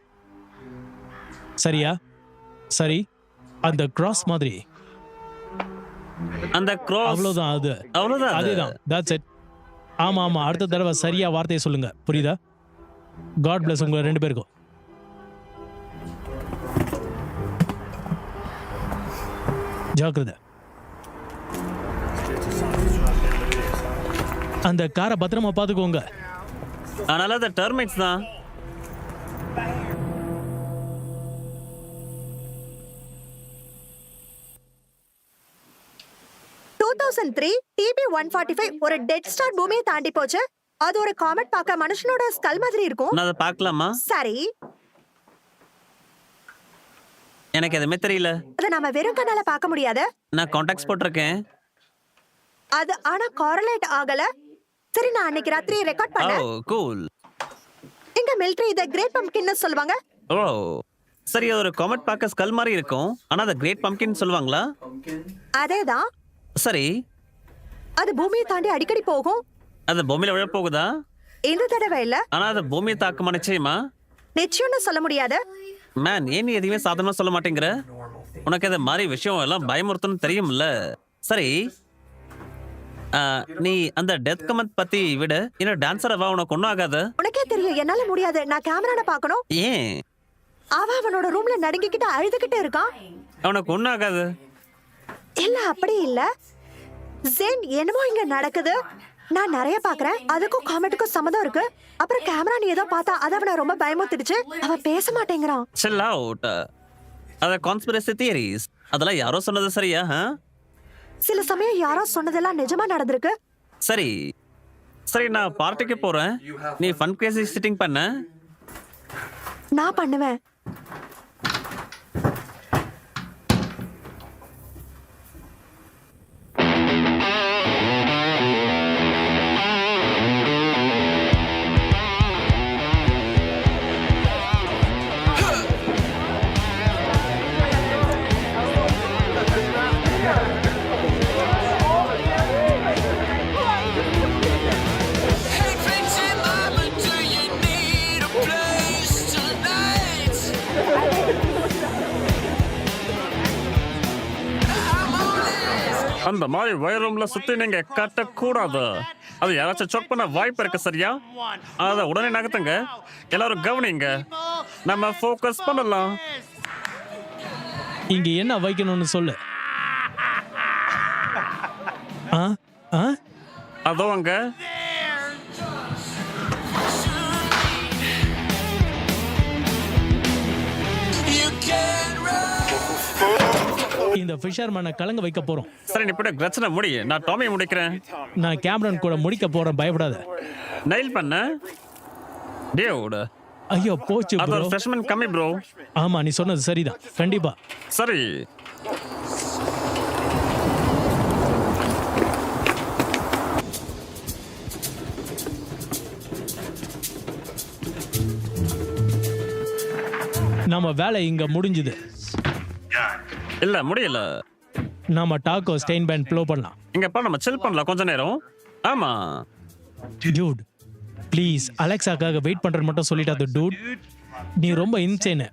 சரியா? சரி, அந்த கிராஸ் மாதிரி. அந்த cross. அவ்வளவுதான், அவ்வளவுதான். அதுதான், தட்ஸ் இட். ஆமா, அடுத்த தடவை சரியா வார்த்தையை சொல்லுங்க, புரியுதா? காட் பிளஸ் உங்களை 2 பேருக்கும். ஜாக்கிரதை. அந்த காரை பத்திரமா பாத்துக்கோங்க. அதனால அந்த டெர்மைட்ஸ் தான். TB-145 ஒரு டெட் ஸ்டார் பூமியை தாண்டி போச்சு. அது ஒரு காமெட், பார்க்க மனுஷனோட ஸ்கல் மாதிரி இருக்கும். நான் அதை பார்க்கலாமா? சரி, எனக்கு எதுவுமே தெரியல. அத நாம வெறும் கண்ணால பார்க்க முடியாது. நான் கான்டாக்ட்ஸ் போட்டிருக்கேன். அது ஆனா காரலேட் ஆகல. சரி, நான் அன்னைக்கு ராத்திரி ரெக்கார்ட் ஓ பண்ணேன். கூல். எங்க மிலிட்டரி இத கிரேட் பம்ப்கின்னு சொல்லுவாங்க. ஓ சரி, அது ஒரு காமெட் பார்க்க ஸ்கல் மாதிரி இருக்கும். ஆனா அதை கிரேட் பம்ப்கின் சொல்லுவாங்களா? அதேதான். சரி, அது பூமியை தாண்டி அடிக்கடி போகும். அது பூமியில விழ போகுதா? இந்த தடவை இல்ல. ஆனா அது பூமியை தாக்குமா? நிச்சயமா? நிச்சயம்னு சொல்ல முடியாது. மேன், ஏன் நீ எதையுமே சாதாரணமா சொல்ல மாட்டேங்கிற? உனக்கு அது மாதிரி விஷயம் எல்லாம் பயமுறுத்தணும் தெரியும்ல. சரி, நீ அந்த டெத் கமெண்ட் பத்தி விட இன்னும் டான்ஸரவா உனக்கு ஒன்றும் ஆகாது. உனக்கே தெரியும், என்னால முடியாது. நான் கேமரால பார்க்கணும். ஏன்? அவனோட ரூம்ல நடுங்கிக்கிட்டு அழுதுகிட்டு இருக்கான். அவனுக்கு ஒன்றும் ஆகாது. இல்ல, அப்படி இல்ல ஜென். என்னமோ இங்க நடக்குது. நான் நிறைய பாக்குறேன், அதுக்கும் காமெட்டுக்கும் சம்மதம் இருக்கு. அப்புறம் கேமரா நீ ஏதோ பார்த்தா அது அவனை ரொம்ப பயமுறுத்திடுச்சு. அவன் பேச மாட்டேங்கிறான். chill out. அத கான்ஸ்பிரசி தியரிஸ் அதெல்லாம் யாரோ சொன்னது சரியா? சில சமயம் யாரோ சொன்னதெல்லாம் நிஜமா நடந்திருக்கு. சரி சரி, நான் பார்ட்டிக்கு போறேன். நீ ஃபன் கிரேசி சிட்டிங் பண்ண. நான் பண்ணுவேன். அந்த மாதிரி வயர் ரூம்ல சுத்தி நீங்க கட்டக்கூடாது. அது யாராச்சும் செக் பண்ண வாய்ப்பு இருக்கு, சரியா? அத உடனே நகர்த்துங்க. எல்லாரும் கவனிங்க, நம்ம ஃபோக்கஸ் பண்ணலாம். இங்க என்ன வைக்கணும்னு சொல்லு. அதோ அங்க. இந்த ஃபிஷர்மேனை கலங்க வைக்க போறோம். சரி, நீ போய் கிரச்சனை முடி, நான் டாமியை முடிக்கிறேன். நான் கேமரன் கூட முடிக்க போறேன், பயப்படாத. நைல் பண்ண டேவுட். ஐயோ போச்சு அது ப்ரோ. ஒரு ஃப்ரெஷ்மேன் கம்மி ப்ரோ. ஆமா, நீ சொன்னது சரிதான், கண்டிப்பா. சரி, நம்ம வேலை இங்க முடிஞ்சுது. இல்ல முடியல. நாம டாக்கோ ஸ்டெயின் பேண்ட் ப்ளோ பண்ணலாம். இங்கப்பா நம்ம சில் பண்ணலாம் கொஞ்ச நேரம். ஆமா டூட், ப்ளீஸ் அலெக்சாக்காக வெயிட் பண்றது மட்டும் சொல்லிட்டாது. டூட், நீ ரொம்ப இன்சேனு.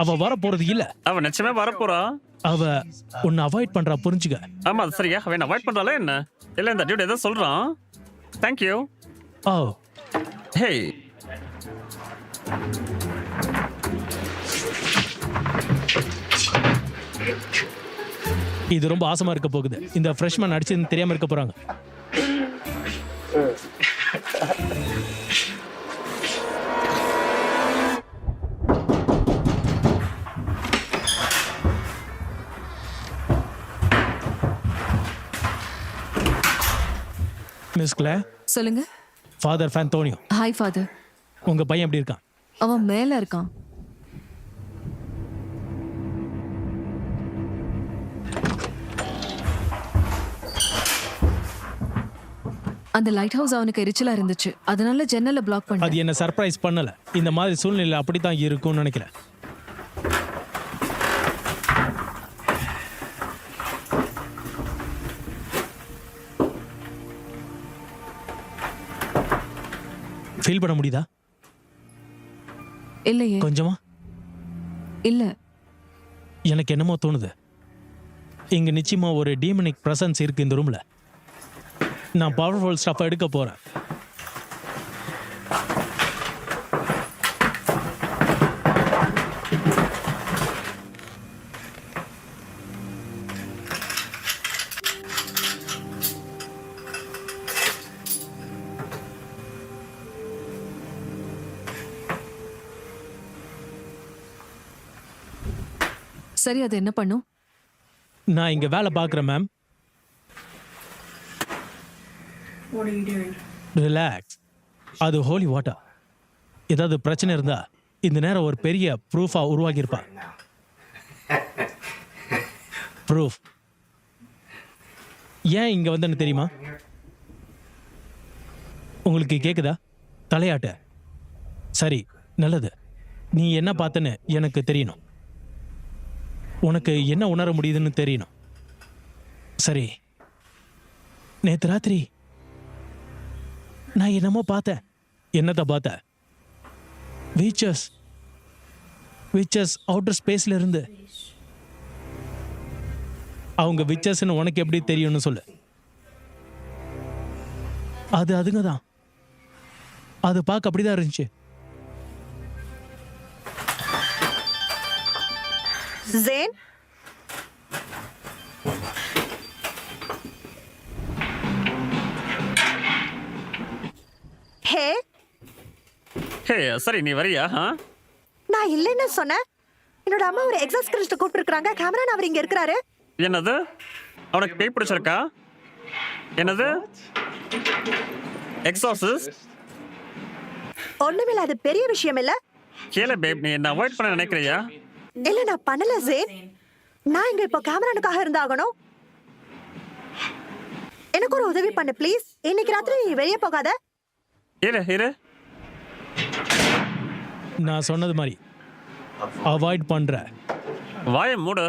அவ வர போறது இல்ல. அவ நிச்சயமே வரப்போறா. அவ உன்னை அவாய்ட் பண்றா, புரிஞ்சுக்க. ஆமா, அது சரியா? அவன் அவாய்ட் பண்றாளா என்ன? இல்ல, இந்த டியூட் ஏதோ சொல்றான். தேங்க்யூ. ஓ ஹே, இது ரொம்ப ஆசமா இருக்க போகுது. இந்த ஃப்ரெஷ்மேன் அடிச்சதுன்னு தெரியாம இருக்க போறாங்க. மிஸ் கிளே, சொல்லுங்க. ஃபாதர் ஃபேந்தோனியோ. Hi father. உங்க பையன் எப்படி இருக்கான்? அவன் மேல இருக்கான். அந்த லைட் ஹவுஸ் அவனுக்கு எரிச்சலா இருந்துச்சு, அதனால ஜன்னலை பிளாக் பண்ண. அது என்ன சர்ப்ரைஸ் பண்ணல. இந்த மாதிரி சூழ்நிலை அப்படித்தான் இருக்கும்னு நினைக்கிறேன். ஃபீல் பண்ண முடியுதா? இல்லையே. கொஞ்சமா? இல்ல. எனக்கு என்னமோ தோணுது, இங்க நிச்சயமா ஒரு டீமனிக் பிரசன்ஸ் இருக்கு இந்த ரூம்ல. நான் பவர்ஃபுல் ஸ்டஃப் எடுக்க போறேன். சரி, அது என்ன பண்ணும்? நான் இங்க வேலை பார்க்குறேன் மேம். ரிலாக்ஸ். அது ஹோலி வாட்டர். ஏதாவது பிரச்சனை இருந்தா இந்த நேரம் ஒரு பெரிய ப்ரூஃபா உருவாக்கியிருப்பா. ப்ரூஃப். ஏன் இங்க வந்தேன்னு தெரியுமா? உங்களுக்கு கேக்குதா? தலையாட்ட. சரி, நல்லது. நீ என்ன பார்த்தன்னு எனக்கு தெரியணும். உனக்கு என்ன உணர முடியுதுன்னு தெரியணும். சரி, நேத்து ராத்திரி நான் என்னமோ பார்த்தேன். என்னத்த பார்த்தேன்? விச்சஸ் அவுட்டர் ஸ்பேஸ்ல இருந்து. அவங்க விச்சஸ்ன்னு உனக்கு எப்படி தெரியும்னு சொல்லு. அதுங்க தான். அது பார்க்க அப்படிதான் இருந்துச்சு. ஜேன், ஹே, ஹே சரி, நீ வரியா? நான் இல்லைன்னு சொன்னேன். என்னோட அம்மா ஒரு எக்ஸாஸ்கிரிஸ்ட் கூப்பிட்டுருக்காங்க. கேமரா அவர் இங்க இருக்கிறாரு. என்னது? அவனுக்கு பேய் பிடிச்சிருக்கா? என்னது? எக்ஸாசிஸ்ட்? ஒண்ணுமில்ல, அது பெரிய விஷயம் இல்ல. கேள பேப், நீ என்ன அவாய்ட் பண்ண நினைக்கிறியா? இல்ல, நான் பண்ணல ஜேன். நான் இங்க இப்போ கேமரானுக்காக இருந்தாகணும். எனக்கு ஒரு உதவி பண்ணு ப்ளீஸ். இன்னைக்கு ராத்திரி நீ வெளியே போகாத. இரு. நான் சொன்னது மாதிரி அவாய்ட் பண்ற. வாயை மூடு.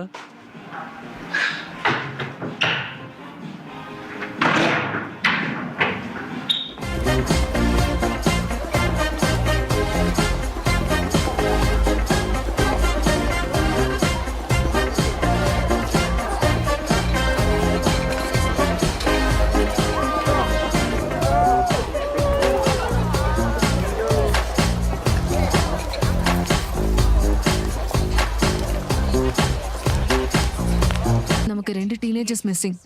நமக்கு 2 டீனேஜர்ஸ் மிஸ்ஸிங்.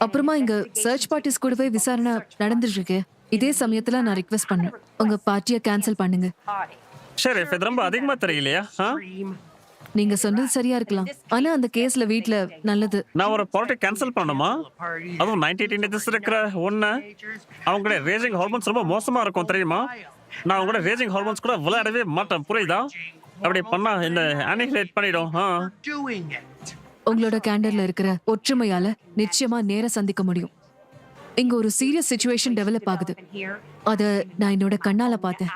அப்புறமா இங்க சர்ச் பார்ட்டிஸ் கூடவே விசாரணை நடந்துட்டு இருக்கு. இதே சமயத்துல நான் ரிக்வெஸ்ட் பண்ணேன், உங்க பார்ட்டியை கேன்சல் பண்ணுங்க. சரி, இது ரொம்ப அதிகமா தெரியலையா? நீங்க சொன்னது சரியா இருக்கலாம், ஆனா அந்த கேஸ்ல வீட்ல நல்லது. நான் ஒரு பார்ட்டி கேன்சல் பண்ணணுமா? அதுவும் 90 டீனேஜர்ஸ் இருக்கிற ஒண்ணு. அவங்களோட ரேசிங் ஹார்மோன்ஸ் ரொம்ப மோசமா இருக்கும் தெரியுமா? நான் அவங்களோட ரேசிங் ஹார்மோன்ஸ் கூட விளையாடவே மாட்டேன், புரியுதா? அப்படி பண்ணா இந்த அனிஹிலேட் பண்ணிடும். Doing it. உங்களோட கேண்டர்ல இருக்கிற ஒற்றுமையால நிச்சயமா நேர சந்திக்க முடியும். இங்க ஒரு சீரியஸ் சிச்சுவேஷன் டெவலப் ஆகுது. அத நான் என்னோட கண்ணால பார்த்தேன்.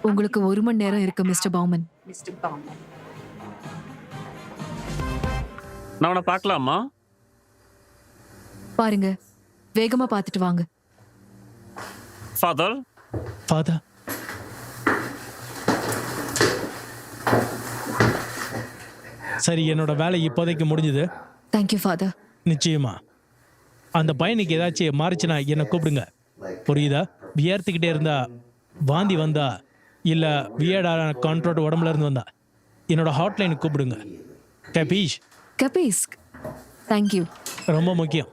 உங்களுக்கு 1 மணி நேரம் இருக்கு மிஸ்டர் பவுமன். நான் உன்னை பார்க்கலாமா? பாருங்க, வேகமா பார்த்துட்டு வாங்க. ஃபாதர். சரி, என்னோட வேலை இப்போதைக்கு முடிஞ்சது. Thank you father. நிச்சயமா அந்த பையனுக்கு ஏதாச்சும் மாறிச்சுன்னா என்னை கூப்பிடுங்க, புரியுதா? வியர்த்துக்கிட்டே இருந்தா, வாந்தி வந்தா, இல்ல வியர்டான கான்ட்ரோட் உடம்புல இருந்து வந்தா என்னோட ஹாட்லைனுக்கு கூப்பிடுங்க. கபீஷ்? கபீஸ். தேங்க்யூ. ரொம்ப முக்கியம்.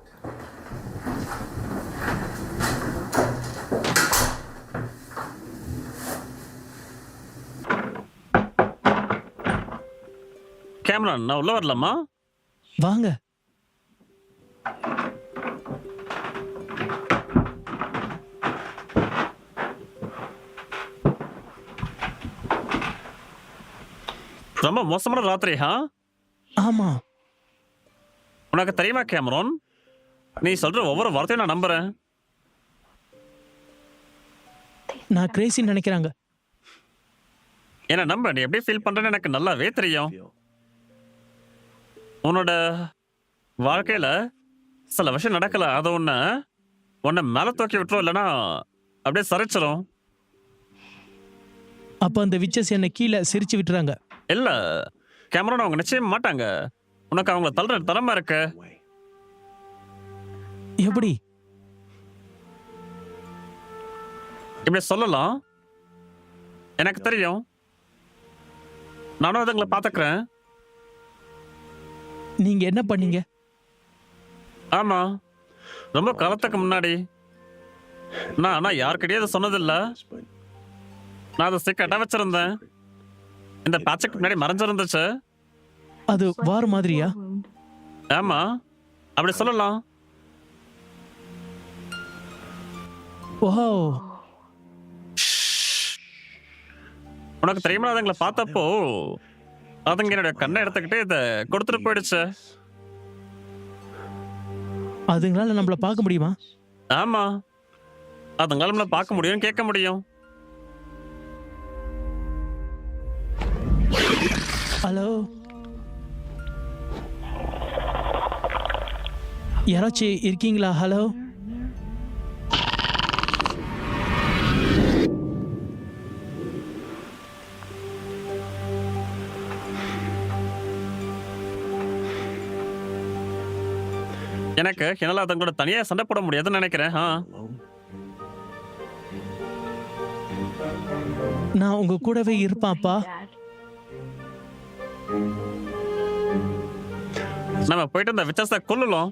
கேமரான், நான் உள்ள வரலாமா? வாங்க. ரொம்ப மோசமான ராத்திரி, ஹா? ஆமா, உனக்கு தெரியுமா கேமரான், நீ சொல்ற ஒவ்வொரு வார்த்தையும் நான் நம்புறேன். நான் கிரேசின்னு நினைக்கிறாங்க. என்ன நம்ப, நீ எப்படி ஃபீல் பண்றேன்னு எனக்கு நல்லாவே தெரியும். உன்னோட வாழ்க்கையில சில விஷயம் நடக்கல, அதை உன்னை மேல தூக்கி விட்டுரும், இல்லைன்னா அப்படியே சரிச்சிரும். அப்ப அந்த விச்சஸ் என்னை கீழே சிரிச்சு விட்டுறாங்க. இல்ல கேமரான், அவங்க நிச்சயம் மாட்டாங்க. உனக்கு அவங்கள தள்ளுற திறமை இருக்கு. எப்படி? இப்படி சொல்லலாம். எனக்கு தெரியும், நானும் அதுங்களை பாத்துக்கிறேன். நீங்க என்ன பண்ணீங்க? ஆமா, ரொம்ப காலத்துக்கு முன்னாடி நான் யாருக்கிட்டே அதை சொன்னதில்ல. நான் அதை சீக்கிரட்டா வச்சிருந்தேன். இந்த பேட்சுக்கு முன்னாடி மறைஞ்சிருந்துச்சு. அது வார் மாதிரியா? ஆமா, அப்படி சொல்லலாம். ஓ, உனக்கு தெரியுமா, அதுங்களை பார்த்தப்போ அதுங்க என்னோட கண்ணை எடுத்துக்கிட்டு இதை கொடுத்துட்டு போயிடுச்சு. அதுங்களால நம்மள பார்க்க முடியுமா? ஆமா, அதுங்களால நம்மள பார்க்க முடியும், கேட்க முடியும். ஹலோ, யாராச்சும் இருக்கீங்களா? ஹலோ. எனக்கு என்னால அதன் கூட தனியா சண்டை போட முடியாதுன்னு நினைக்கிறேன். நான் உங்க கூடவே இருப்பாப்பா. நம்ம போயிட்டு இந்த விச்சஸை கொல்லலாம்.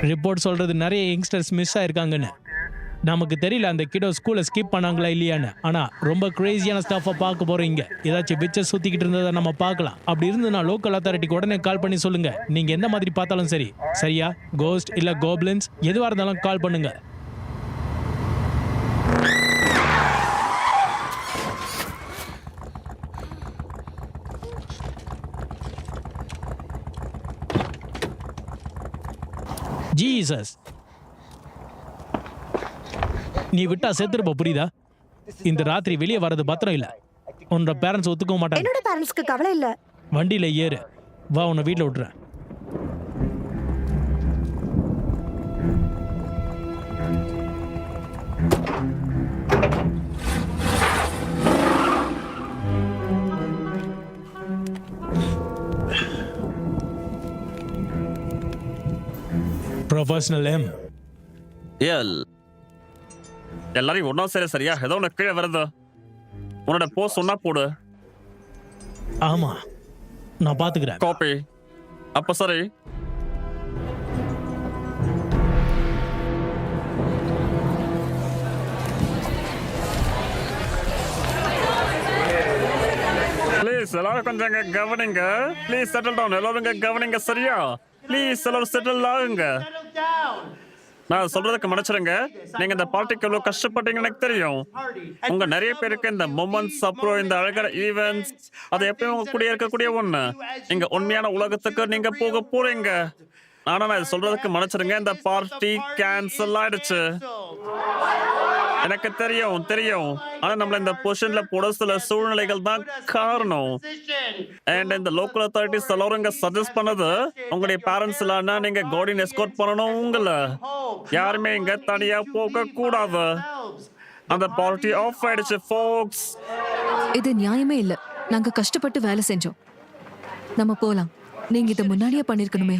ரிப்போர்ட் சொல்றது நிறைய யங்ஸ்டர்ஸ் மிஸ் ஆயிருக்காங்கன்னு. நமக்கு தெரியல அந்த கிடோ ஸ்கூலை ஸ்கிப் பண்ணாங்களா இல்லையான்னு. ஆனா ரொம்ப கிரேசியான ஸ்டாஃபை பார்க்க போறோம் இங்க. ஏதாச்சும் பிச்சர் சுத்திக்கிட்டு இருந்ததை நம்ம பார்க்கலாம். அப்படி இருந்ததுன்னா லோக்கல் அத்தாரிட்டிக்கு உடனே கால் பண்ணி சொல்லுங்க. நீங்க எந்த மாதிரி பார்த்தாலும் சரி, சரியா? கோஸ்ட் இல்ல கோப்ளின்ஸ் எதுவா இருந்தாலும் கால் பண்ணுங்க. ஜீசஸ், நீ விட்டா செத்துருப்ப, புரியுதா? இந்த ராத்திரி வெளியே வர்றது பத்திரம் இல்ல. உன்னோட பேரண்ட்ஸ் ஒத்துக்க மாட்டாங்க. என்னோட பேரண்ட்ஸ்க்கு கவலை இல்ல. வண்டியில ஏறு, வா, உன்னை வீட்டில் விட்டுறேன். Professional M. எல்லாரையும் ஒன்னா சரி, சரியா? ஏதோ உனக்கு கீழே வருது. உன்னோட போஸ்ட் சொன்னா போடு. ஆமா, நான் பாத்துக்கிறேன். காப்பி. அப்ப சரி. ப்ளீஸ் எல்லாரும் கொஞ்சம் இங்க கவனிங்க. Please settle down. எல்லாரும் இங்க கவனிங்க, சரியா? ப்ளீஸ் எல்லாரும் செட்டில் ஆகுங்க. நான் சொல்றதுக்கு மன்னிச்சிருங்க. நீங்க இந்த பார்ட்டிக்கு எவ்வளவு கஷ்டப்பட்டீங்கன்னு எனக்கு தெரியும். உங்க நிறைய பேருக்கு இந்த மொமெண்ட்ஸ், அப்புறம் இந்த அழகான ஈவெண்ட்ஸ், அது எப்பயும் உங்க கூட இருக்கக்கூடிய ஒண்ணு. இங்க உண்மையான உலகத்துக்கு நீங்க போக போறீங்க. ஆனா நான் இது சொல்றதுக்கு மன்னிச்சிருங்க, இந்த பார்ட்டி கேன்சல் ஆயிடுச்சு. எனக்கு தெரியும். ஆனா நம்மள இந்த பொசிஷன்ல போட சில சூழ்நிலைகள் தான் காரணம். அண்ட் இந்த லோக்கல் அத்தாரிட்டிஸ் எல்லாரும் இங்க சஜஸ்ட் பண்ணது, உங்களுடைய பேரண்ட்ஸ் இல்லைன்னா நீங்க கார்டியன் எஸ்கார்ட் பண்ணணும். உங்களை யாருமே இங்க தனியா போக கூடாது. அந்த பார்ட்டி ஆஃப் ஆயிடுச்சு folks. இது நியாயமே இல்ல. நாங்க கஷ்டப்பட்டு வேலை செஞ்சோம். நம்ம போலாம். நீங்க இத முன்னாடியே பண்ணிருக்கணுமே.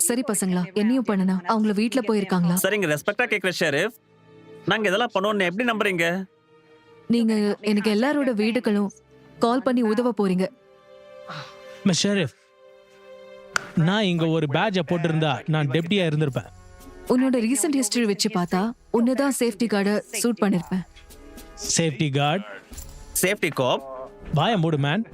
சரி பசங்களா, என்னையும் பண்ணனா? அவங்கள வீட்ல போயிருக்காங்களா? சரிங்க, ரெஸ்பெக்டா கேக்குற ஷெரீஃப். நாங்க இதெல்லாம் பண்ணுவோம்னு எப்படி நம்புறீங்க? நீங்க எனக்கு எல்லாரோட வீடுகளும் கால் பண்ணி உதவ போறீங்க. மிஸ் ஷெரீஃப், நான் இங்க ஒரு பேட்சை போட்டிருந்தா நான் டெப்டியா இருந்திருப்பேன். உன்னோட ரீசன்ட் ஹிஸ்டரி வச்சு பார்த்தா உன்னதான் சேஃப்டி கார்டை சூட் பண்ணிருப்பேன். Safety card? சேஃப்டி கோப்? வாய மூடு மேன்.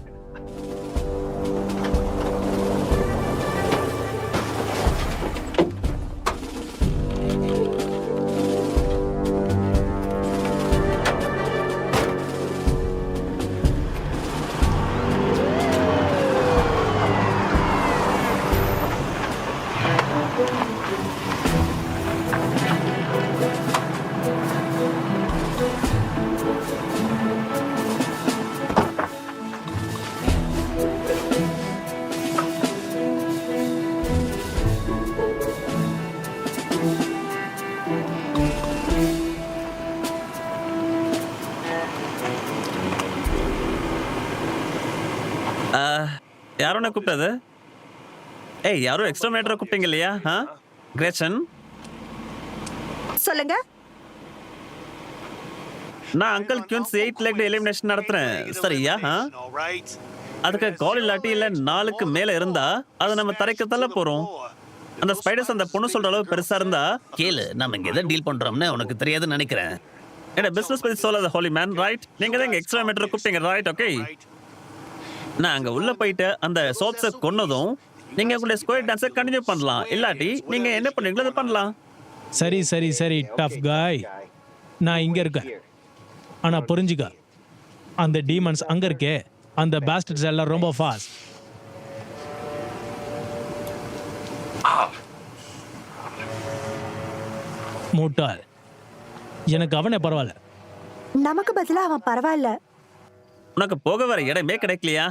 யாரும் என்ன கூப்பிட்டது? ஏய், யாரும் எக்ஸ்ட்ரா மேட்டரை கூப்பிட்டீங்க இல்லையா? கிரேச்சன், சொல்லுங்க. நான் அங்கிள் கியூன்ஸ் 8 லெக் எலிமினேஷன் நடத்துறேன் சரியா? அதுக்கு கால் இல்லாட்டி இல்ல 4க்கு மேல இருந்தா அதை நம்ம தரைக்கு தள்ள போறோம். அந்த ஸ்பைடர்ஸ் அந்த பொண்ணு சொல்ற அளவு பெருசா இருந்தா கேளு, நம்ம இங்க எதை டீல் பண்றோம்னு உனக்கு தெரியாதுன்னு நினைக்கிறேன். என்ன பிசினஸ் பத்தி சொல்லாத ஹோலி மேன், ரைட்? நீங்க தான் இங்க எக்ஸ்ட்ரா மேட்டரை கூப்பிட்டீங்க, ரைட்? ஓகே, நான் அங்க உள்ள போயிட்டு அந்த சோப்ஸை கொன்னதும் நீங்க உங்களுடைய ஸ்கொயர் டான்ஸை கண்டினியூ பண்ணலாம். இல்லாட்டி நீங்க என்ன பண்ணீங்களோ அதை பண்ணலாம். சரி சரி சரி டஃப் காய், நான் இங்க இருக்கேன். ஆனா புரிஞ்சுக்க, அந்த டீமன்ஸ் அங்க இருக்கே, அந்த பாஸ்டர்ஸ் எல்லாம் ரொம்ப ஃபாஸ்ட். மூட்டாள், எனக்கு அவனே பரவாயில்ல. நமக்கு பதிலா அவன் பரவாயில்ல. உனக்கு போக வர இடமே கிடைக்கலையா?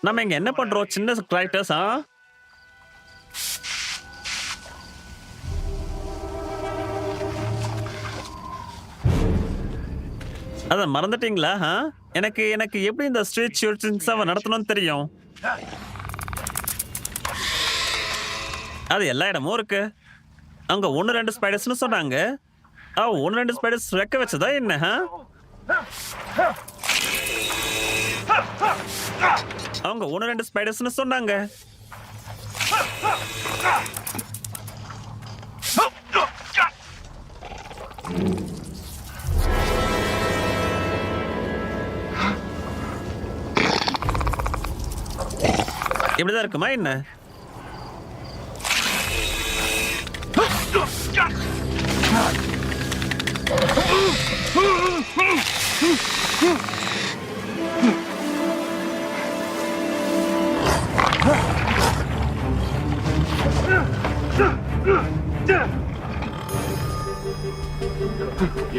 நம்ம இங்க என்ன பண்றோம்? சின்ன கிராக்டர்ஸ். அத மறந்துட்டீங்களா? எனக்கு எனக்கு எப்படி இந்த ஸ்ட்ரீட் ஷூட்டிங்ஸ் நடத்தணும்னு தெரியும். அது எல்லா இடமும் இருக்கு. அங்க 1-2 ஸ்பைடர்ஸ்னு சொன்னாங்க. 1-2 ஸ்பைடர்ஸ் ரெக்க வச்சதா என்ன? அவங்க 1-2 ஸ்பைடர்ஸ்னு சொன்னாங்க. இப்படிதான் இருக்குமா என்ன?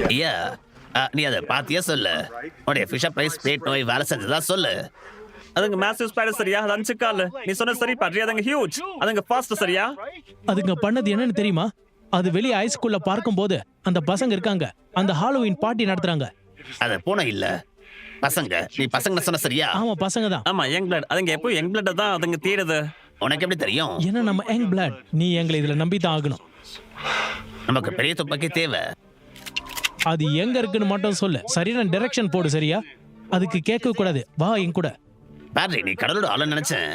ஐயா, நீ அதை பாத்தியா சொல்லு. உடைய ஃபிஷர் பிரைஸ் பிளேட் நோய் வேலை செஞ்சதா சொல்லு. அதுங்க மேசிவ் ஸ்பைடர் சரியா? அது 5 கால். நீ சொன்ன சரி பாட்ரி, அதுங்க ஹியூஜ், அதுங்க ஃபாஸ்ட் சரியா? அதுங்க பண்ணது என்னன்னு தெரியுமா? அது வெளியே ஹைஸ்கூல்ல பார்க்கும்போது அந்த பசங்க இருக்காங்க, அந்த ஹாலோவின் பார்ட்டி நடத்துறாங்க. அது பூனை இல்ல, பசங்க. நீ பசங்க சொன்ன சரியா? ஆமா பசங்க தான். ஆமா, யங் பிளட். அதுங்க எப்போ யங் பிளட் தான் அதுங்க தேடுது. உனக்கு எப்படி தெரியும்? ஏன்னா நம்ம யங் பிளட். நீ எங்களை இதுல நம்பி தான் ஆகணும். நமக்கு பெரிய துப்பாக்கி தேவை. அது எங்க இருக்குன்னு மட்டும் சொல்லு. சரியான டைரக்ஷன் போடு சரியா? அதுக்கு கேட்க கூடாது. வா என் கூட. பாட்ரி, நீ கடலோட ஆள நினைச்சேன்.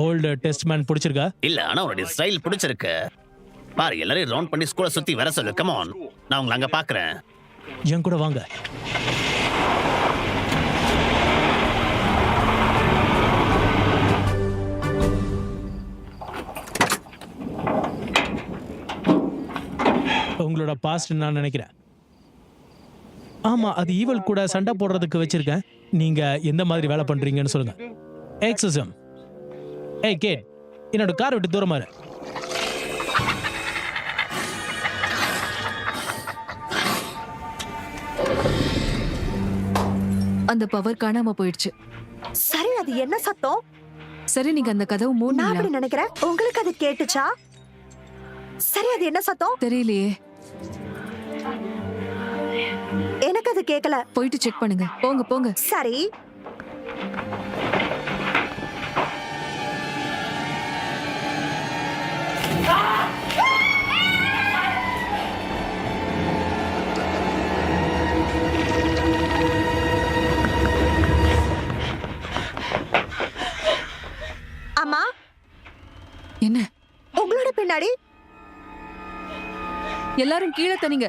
ஓல்டு டெஸ்ட்மேன் பிடிச்சிருக்கா? இல்ல, ஆனா உன்னுடைய ஸ்டைல் பிடிச்சிருக்கு. பாரு, எல்லாரையும் ரவுண்ட் பண்ணி ஸ்கூலை சுத்தி வர சொல்லு. கம் ஆன், நான் உங்களை அங்க பாக்குறேன். என் கூட வாங்க. உங்களோட பாஸ்ட் நான் நினைக்கிறேன். ஆமா, அது ஈவல் கூட சண்டை போடுறதுக்கு வச்சிருக்கேன். நீங்க எந்த மாதிரி வேலை பண்றீங்கன்னு சொல்லுங்க. எக்ஸிசம். ஏய் கேட், என்னோட கார் விட்டு தூரமா இரு. அந்த பவர் காணாம போயிடுச்சு. சரி, அது என்ன சத்தம்? சரி நீங்க அந்த கதவு நான் மூடுனீங்களா? அப்படி நினைக்கிறேன். உங்களுக்கு அது கேட்டுச்சா? சரி, அது என்ன சத்தம்? தெரியலையே. எனக்கு அது கேட்கல. போயிட்டு செக் பண்ணுங்க. போங்க போங்க. சரி. அம்மா, என்ன? உங்களோட பின்னாடி எல்லாரும் கீழே தனிங்க.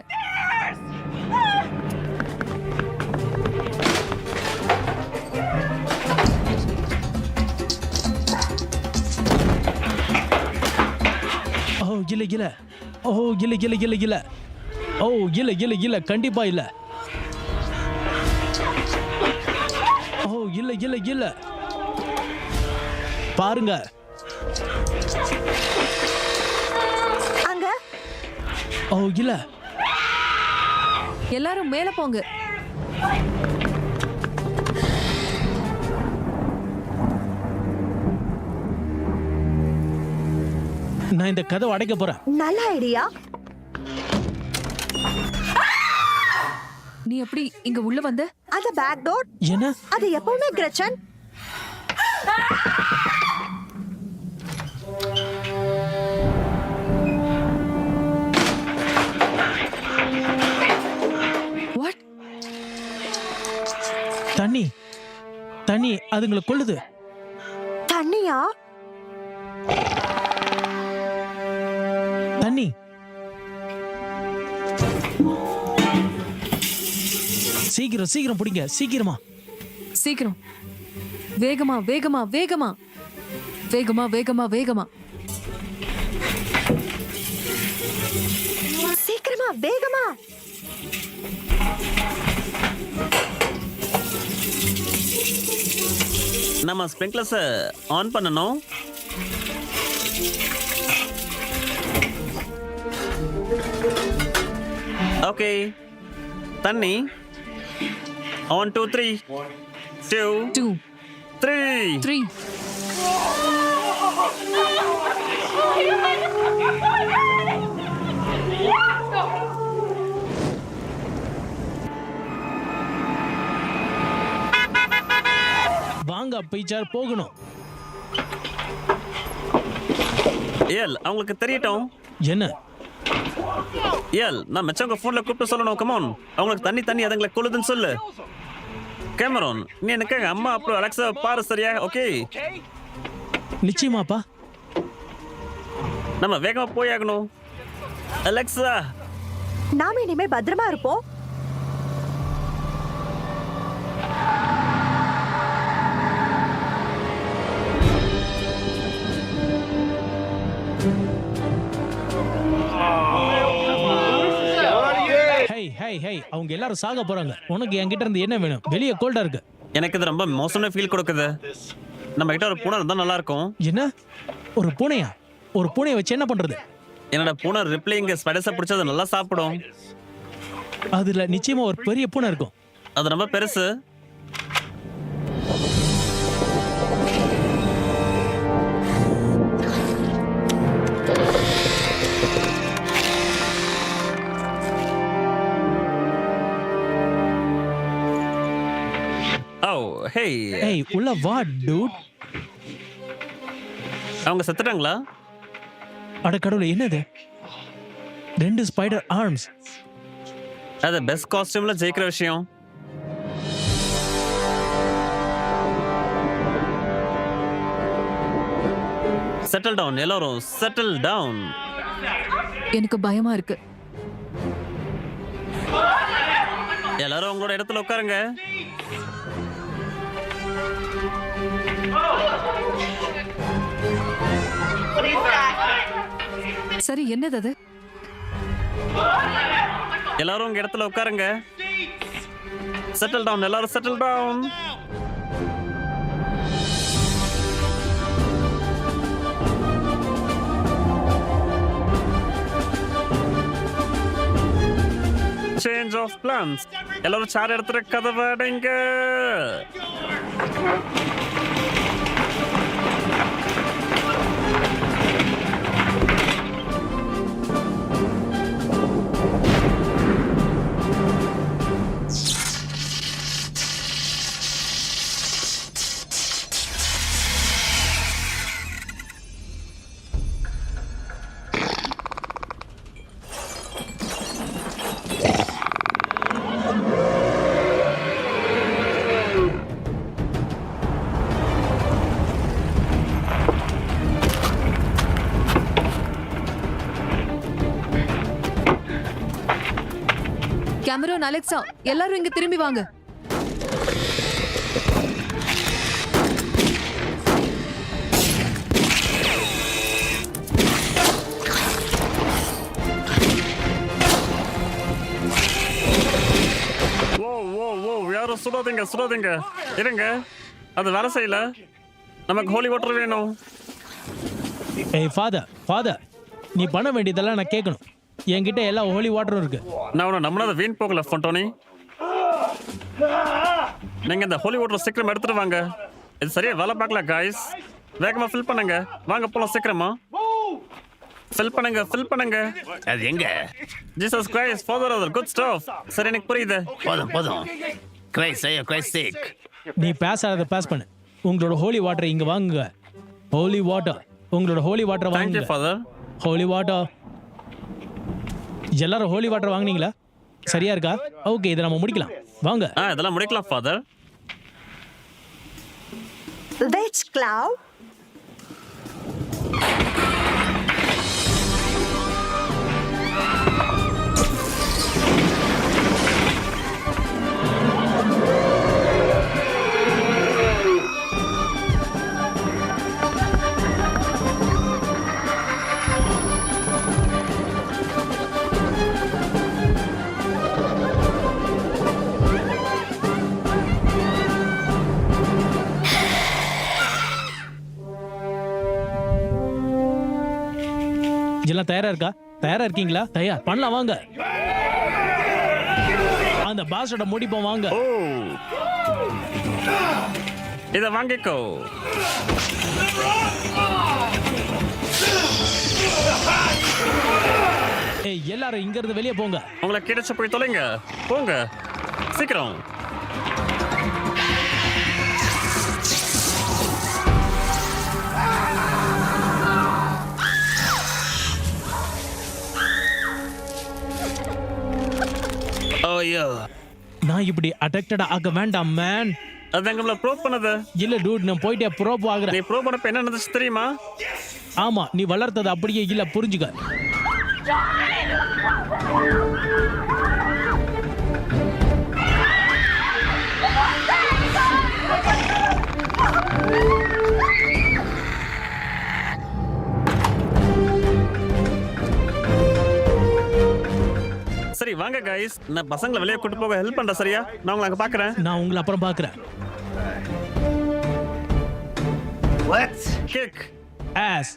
ஓ இல்ல இல்ல. ஓ இல்ல இல்ல இல்ல இல்ல. ஓ இல்ல இல்ல இல்ல, கண்டிப்பா இல்ல. ஓ இல்ல இல்ல இல்ல. பாருங்க அங்க. ஓ இல்ல. எல்லாரும் மேல போங்க. நான் இந்த கதவை அடைக்க போறேன். நல்ல ஐடியா. நீ எப்படி இங்க உள்ள வந்த? அந்த பேக் டோர், என்ன? அது எப்பவுமே கிரச்சன். வாட்? தண்ணி தண்ணி அதுங்களை கொல்லுது. தண்ணியா? தண்ணி. சீக்கிரம் சீக்கிரம் பிடிங்க, சீக்கிரமா சீக்கிரம். வேகமா வேகமா வேகமா வேகமா வேகமா வேகமா. சீக்கிரமா வேகமா. நம்ம ஸ்ப்ரிங்க்லர்ஸ் ஆன் பண்ணணும். ஓகே, தண்ணி. 1 2 3 2 2 3. 3. வாங்க பீச்சார், போகணும். ஏல் அவங்களுக்கு தெரியட்டும். என்ன? ஏல் நான் மச்சவங்க ஃபோன்ல கூப்பிட்டு சொல்லணும். கமான், அவங்களுக்கு தண்ணி தண்ணி அதுங்களை கொள்ளுதுன்னு சொல்லு. கேமரான், நீ எனக்கு அம்மா அப்புறம் அலெக்ஸா பாரு, சரியா? ஓகே, நிச்சயமாப்பா. நம்ம வேகமா போய் ஆகணும். அலெக்ஸா, நாம இனிமே பத்திரமா இருப்போம். ஹேய் ஹேய் ஹேய், அவங்க எல்லாரும் சாக போறாங்க. உனக்கு என்கிட்ட இருந்து என்ன வேணும்? வெளியே கோல்டா இருக்கு. எனக்கு இது ரொம்ப மோசமான ஃபீல் கொடுக்குது. நம்ம கிட்ட ஒரு பூனை இருந்தா நல்லா இருக்கும். என்ன? ஒரு பூனையா? ஒரு பூனையை வச்சு என்ன பண்றது? என்னோட பூனை ரிப்ளை இங்க ஸ்பைடர்ஸை பிடிச்சது நல்லா சாப்பிடும். அதுல நிச்சயமா ஒரு பெரிய பூனை இருக்கும். அது ரொம்ப பெருசு. ஓ ஹே, ஏய் உள்ள வா டூட். அவங்க செத்துட்டாங்களா? அட கடவுளே, என்னது? 2 ஸ்பைடர் ஆர்ம்ஸ். அது பெஸ்ட் காஸ்டியூம்ல ஜெயிக்கிற விஷயம். செட்டில் டவுன், எல்லாரும் செட்டில் டவுன். எனக்கு பயமா இருக்கு. எல்லாரும் உங்களோட இடத்துல உட்காருங்க. சரி, என்னது அது? எல்லாரும் உங்க இடத்துல உட்காருங்க. செட்டில் டவுன், எல்லாரும் settle down. Change of plans. எல்லாரும் சார் எடுத்துட்டு கதவை அடைங்க. கேமரோன், அலெக்சா, எல்லாரும் இங்க திரும்பி வாங்க. ஓ ஓ ஓ யாரும் சுடாதீங்க இருங்க, அது வேலை செய்யல. நமக்கு ஹோலி வாட்டர் வேணும். ஏய் ஃபாதர், நீ பண்ண வேண்டியதெல்லாம் நான் கேட்கணும். என்கிட்ட எல்லா ஹோலி வாட்டரும் இருக்கு. நான் உன்னை நம்மளால வீண் போகல ஃபண்டோனி. நீங்க இந்த ஹோலி வாட்டர் சீக்கிரம் எடுத்துட்டு வாங்க. இது சரியா வேலை பார்க்கல காய்ஸ். வேகமா ஃபில் பண்ணுங்க. வாங்க போலாம் சீக்கிரமா. ஃபில் பண்ணுங்க. அது எங்க? Jesus Christ father of good stuff. சரி எனக்கு புரியுது. போதும். Christ sake. நீ பேசாத பாஸ் பண்ணு. உங்களோட ஹோலி வாட்டர் இங்க வாங்குங்க. ஹோலி வாட்டர், உங்களோட ஹோலி வாட்டர் தேங்க் யூ வாங்குங்க. ஃபாதர். ஹோலி வாட்டர். எல்லாரும் ஹோலி வாட்டர் வாங்குனீங்களா? சரியா இருக்கா? ஓகே, இதை நம்ம முடிக்கலாம். வாங்க. இதெல்லாம் முடிக்கலாம் ஃபாதர். Which cloud? எல்லாம் தயாரா இருக்கீங்களா? தயார் பண்ணலாம் வாங்க. அந்த பாஸோட முடிப்போம் வாங்க. ஓ இத வாங்கிக்கோ. ஏய், எல்லாரும் இங்க இருந்து வெளியே போங்க. உங்களை கிடைச்சு போய் தொலைங்க. போங்க சீக்கிரம். ஐயோ, நான் இப்படி அட்ராக்டட் ஆக வேண்டாம் மேன். அது நம்மள ப்ரோப் பண்ணது இல்ல டூட், நான் போயிட்டே ப்ரோப் ஆகுறேன். நீ ப்ரோப் பண்ணப்ப என்ன நடந்துச்சு தெரியுமா? ஆமா, நீ வளர்த்தது அப்படியே இல்ல, புரிஞ்சுக்க. சரி வாங்க கைஸ், நான் பசங்களை வெளியே கூட்டு போக ஹெல்ப் பண்றேன். சரியா? நான் உங்களை அங்க பாக்குறேன். நான் உங்களை அப்புறம் பாக்குறேன். Let's kick as.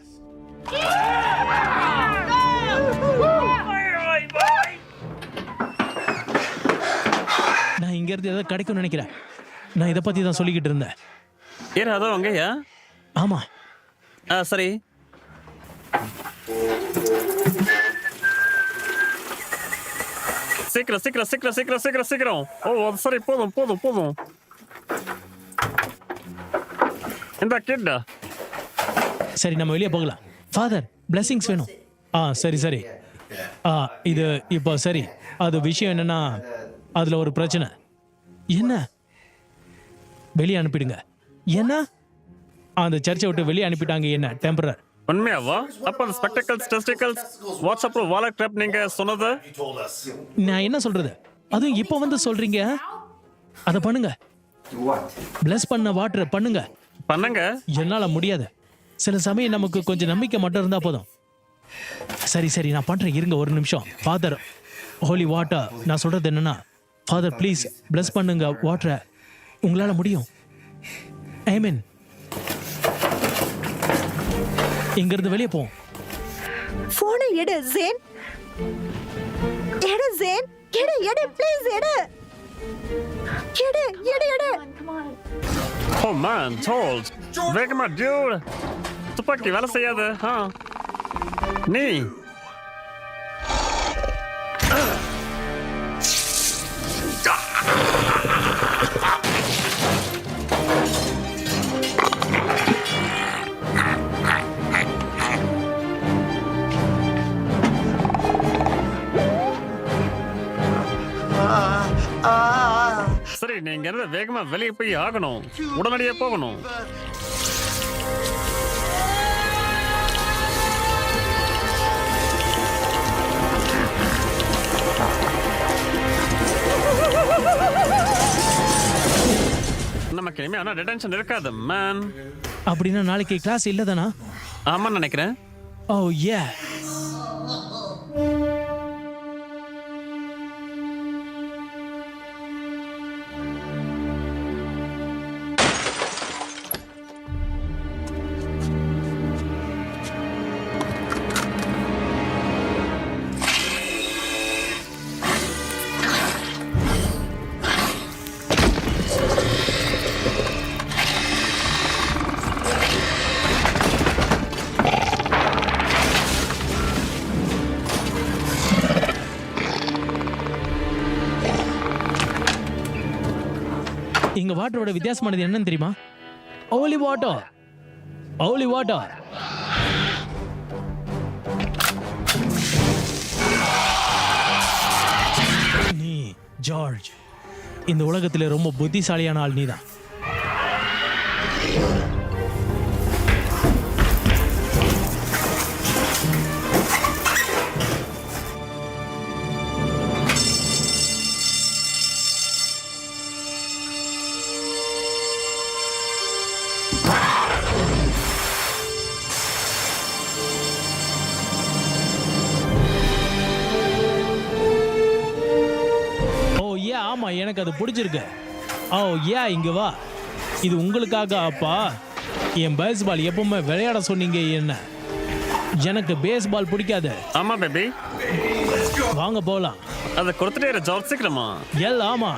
நான் இங்க இருந்து ஏதாவது கிடைக்கும்னு நினைக்கிறேன். நான் இதை பத்தி தான் சொல்லிக்கிட்டு இருந்தேன். ஏன் அதோ அங்கேயா? ஆமா, சரி. சீக்கிரம். ஓ அது சரி, போதும். இந்த கிட்ட சரி நம்ம வெளியே போகலாம். ஃபாதர், பிளெஸிங்ஸ் வேணும். சரி. இது இப்போ சரி. அது விஷயம் என்னன்னா, அதுல ஒரு பிரச்சனை. என்ன? வெளியே அனுப்பிடுங்க. என்ன? அந்த சர்ச்சை விட்டு வெளியே அனுப்பிட்டாங்க. என்ன டெம்பரர்? உண்மையாவா? அப்ப அந்த ஸ்பெக்டக்கல்ஸ், டெஸ்டிக்கல்ஸ், வாட்ஸ்அப்ல வாலெட் கிராப் நீங்க சொன்னது? நான் என்ன சொல்றது? அதுவும் இப்போ வந்து சொல்றீங்க. அதை பண்ணுங்க. பிளஸ் பண்ண வாட்டர் பண்ணுங்க. என்னால முடியாது. சில சமயம் நமக்கு கொஞ்சம் நம்பிக்கை மட்டும் இருந்தா போதும். சரி நான் பண்றேன், இருங்க ஒரு நிமிஷம். ஃபாதர், ஹோலி வாட்டர், நான் சொல்றது என்னன்னா, ஃபாதர் ப்ளீஸ் பிளஸ் பண்ணுங்க வாட்டரை. உங்களால முடியும். ஆமென். இங்க இருந்து வெளியே போவோம். போனை எடு ஜேன். எடு ப்ளீஸ் எடு. ஓ மேன், டோல்ட். வேகமா டியூட். துப்பாக்கி வேலை செய்யாது. நீ சரி, நீங்க வேகமா வெளியே போய் ஆகணும். உடனடியா போகணும். நமக்கு இனிமே ஆனா டிடென்ஷன் இருக்காது மேன். அப்படின்னா நாளைக்கு கிளாஸ் இல்லதானா? ஆமான்னு நினைக்கிறேன். ஓ ஏ. இங்க வாட்டரோட வித்தியாசமானது என்னன்னு தெரியுமா? ஓலி வாட்டர். ஓலி வாட்டர். நீ ஜார்ஜ், இந்த உலகத்துல ரொம்ப புத்திசாலியான ஆள் நீதான். ஆமா, எனக்கு அது பிடிச்சிருக்கு. ஓ ஏ, இங்க வா. இது உங்களுக்காக அப்பா. என் பேஸ்பால் எப்பவுமே விளையாட சொன்னீங்க என்ன. எனக்கு பேஸ்பால் பிடிக்காது. ஆமா பேபி, வாங்க போலாம். அதை கொடுத்துட்டே ஜார்ஜ் சீக்கிரமா. ஆமா.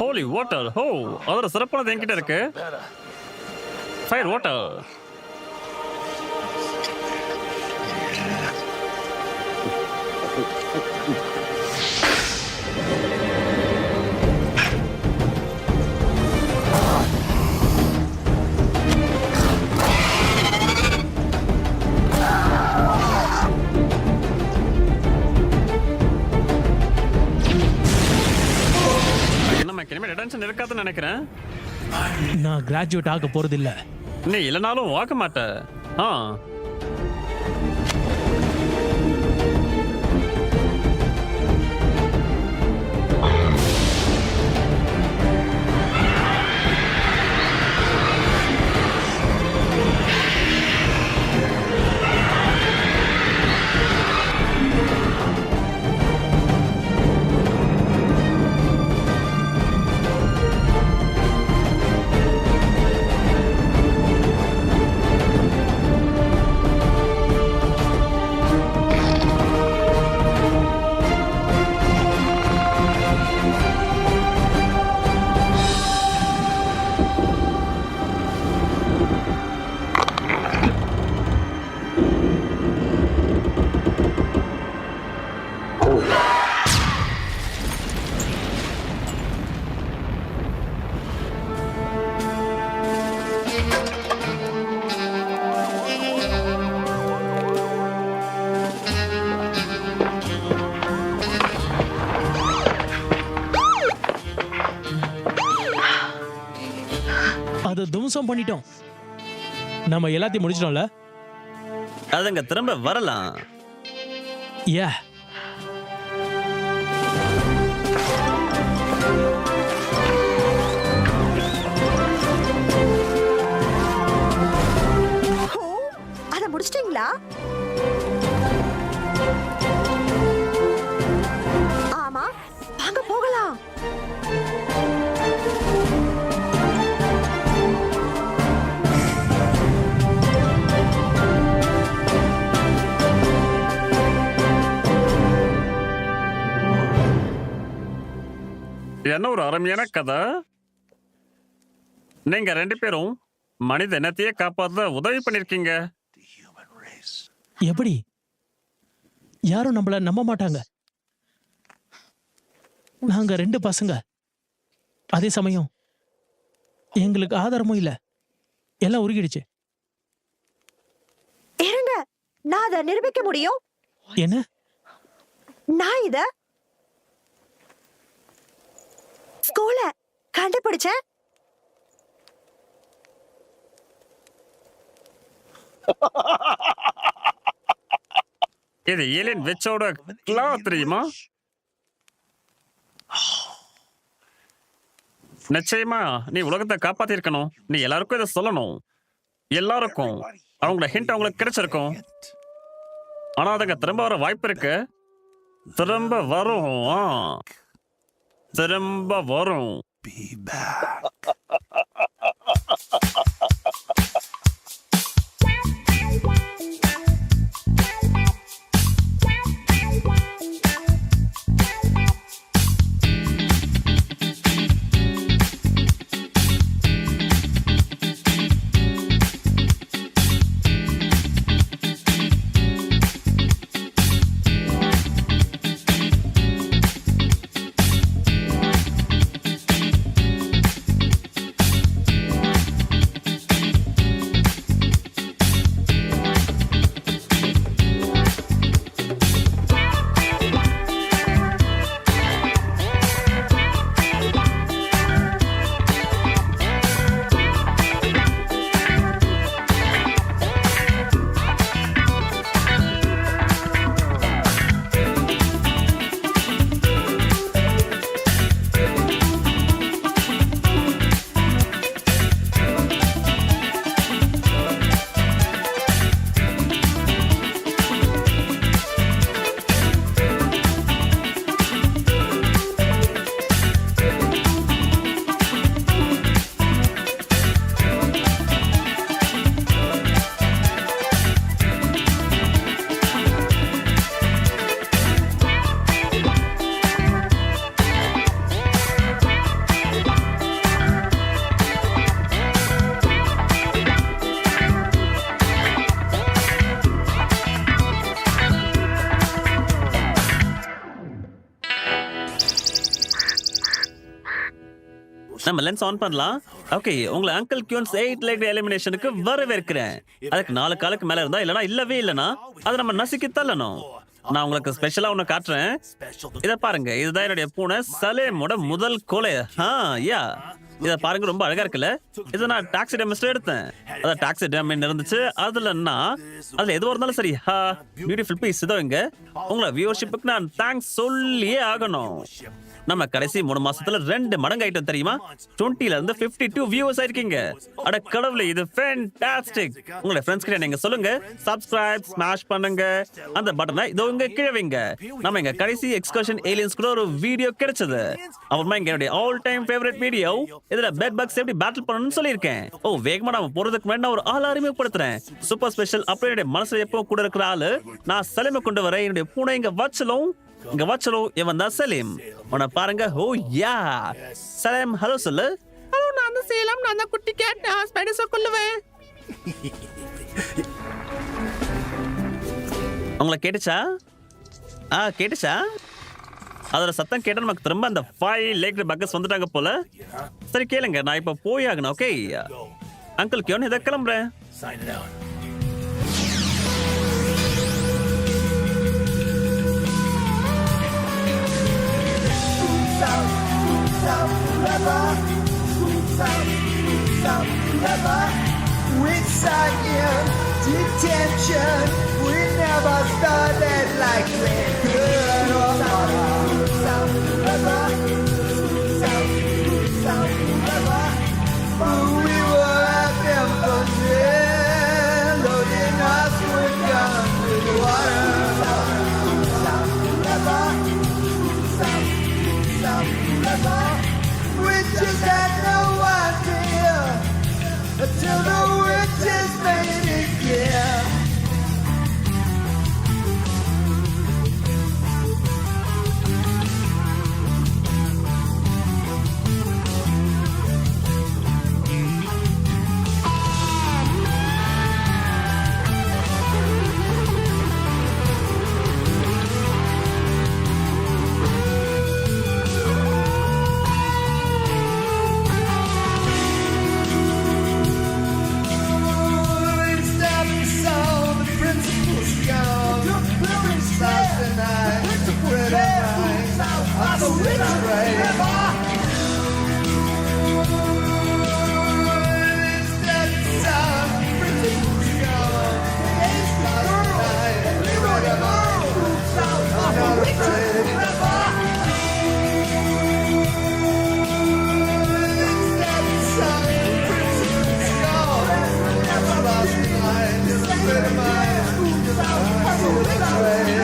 ஹோலி வாட்டர். ஹோ, அதோட சிறப்பானது என்கிட்ட இருக்கு. Fire water. டென்ஷன் இருக்காதுன்னு நினைக்கிறேன். நான் கிராஜுவேட் ஆக போறது இல்ல. நீ இல்லனாலும் ஆக மாட்ட. அதை துவம்சம் பண்ணிட்டோம். நம்ம எல்லாத்தையும் முடிச்சிட்டோம்ல. அதுங்க திரும்ப வரலாம். யா, அதை முடிச்சிட்டீங்களா? ஆமா, வாங்க போகலாம். என்ன ஒரு அருமையான கதை. நீங்க 2 பேரும் மனித இனத்தையே காப்பாற்ற உதவி பண்ணிருக்கீங்க. எப்படி? யாரும் நம்மள நம்ப மாட்டாங்க. நாங்க 2 பசங்க. அதே சமயம் எங்களுக்கு ஆதாரமும் இல்ல. எல்லாம் உருகிடுச்சு. இருங்க, நான் அதை நிரூபிக்க முடியும். என்ன? நான் இத ஸ்கூல்ல கண்டுபிடிச்சேன். இது ஏலியன் வெச்சோட கிளா தெரியுமா? நிச்சயமா நீ உலகத்தை காப்பாத்திருக்கணும். நீ எல்லாருக்கும் இதை சொல்லணும். எல்லாருக்கும் அவங்களோட ஹிண்ட் அவங்களுக்கு கிடைச்சிருக்கும். ஆனா அதுங்க திரும்ப வர வாய்ப்பு இருக்கு. திரும்ப வரும். திரும்ப வரும். Be back. நம்ம லென்ஸ் ஆன் பண்ணலாம். ஓகே, உங்களை அங்கிள் கியூன்ஸ் 8 லெக் எலிமினேஷனுக்கு வரவேற்கிறேன். அதுக்கு 4 காலுக்கு மேல இருந்தா இல்லனா இல்லவே இல்லனா அதை நம்ம நசுக்கி தள்ளணும். நான் உங்களுக்கு ஸ்பெஷலா ஒன்னு காட்டுறேன். இத பாருங்க, இதுதான் என்னுடைய பூனை சலேமோட முதல் கொலை. யா, இத பாருங்க, ரொம்ப அழகா இருக்குல்ல. இதை நான் டாக்ஸி டெமிஸ்ட் எடுத்தேன். அதான் டாக்ஸி டெமின் இருந்துச்சு. அதுல எதுவா இருந்தாலும் சரி, பியூட்டிஃபுல் பீஸ். இதோ இங்க உங்களை வியூவர்ஷிப்புக்கு நான் தேங்க்ஸ் சொல்லியே ஆகணும். நம்ம கடைசி 3 மாசத்துல 2 மடங்கு ஆயிட்டோம் தெரியுமா? 20ல இருந்து 52 வியூவர்ஸ் ஆயிருக்கீங்க. அட கடவுளே, இது ஃபேண்டாஸ்டிக். உங்களோட ஃப்ரெண்ட்ஸ் கிட்ட நீங்க சொல்லுங்க, சப்ஸ்கிரைப் ஸ்மாஷ் பண்ணுங்க, அந்த பட்டனை இதோ இங்க கீழே வைங்க. நம்ம எங்க கடைசி எக்ஸ்கர்ஷன் ஏலியன்ஸ் கூட ஒரு வீடியோ கிடைச்சது. அப்புறமா எங்களுடைய ஆல் டைம் ஃபேவரட் வீடியோ, இதுல பெட் பக்ஸ் எப்படி பேட்டில் பண்ணணும்னு சொல்லியிருக்கேன். வேகமா நாம போறதுக்கு முன்னாடி நான் ஒரு ஆள் அறிமுகப்படுத்துறேன். Super special. அப்படியே என்னுடைய மனசுல எப்போ கூட இருக்கிற ஆளு, நான் சலீமை கொண்டு வரேன். என்னுடைய பூனை இங்க வச்சலும் இவன் தான் சலீம். உன்னை பாருங்க. ஓ யா, சலீம் ஹலோ சொல்லு. ஹலோ, நான் தான் சேலம். நான் தான் குட்டி கேட். ஸ்பைடர்ஸை கொல்லுவேன். உங்களை கேட்டுச்சா? கேட்டுச்சா? அதோட சத்தம் கேட்ட நமக்கு திரும்ப அந்த 5 லேக் பக்கஸ் வந்துட்டாங்க போல. சரி கேளுங்க, நான் இப்ப போய் ஆகணும். ஓகே அங்கிள் கியோன், இதை கிளம்புறேன். With science, detention, we never started like we could. But we were at them for the trail.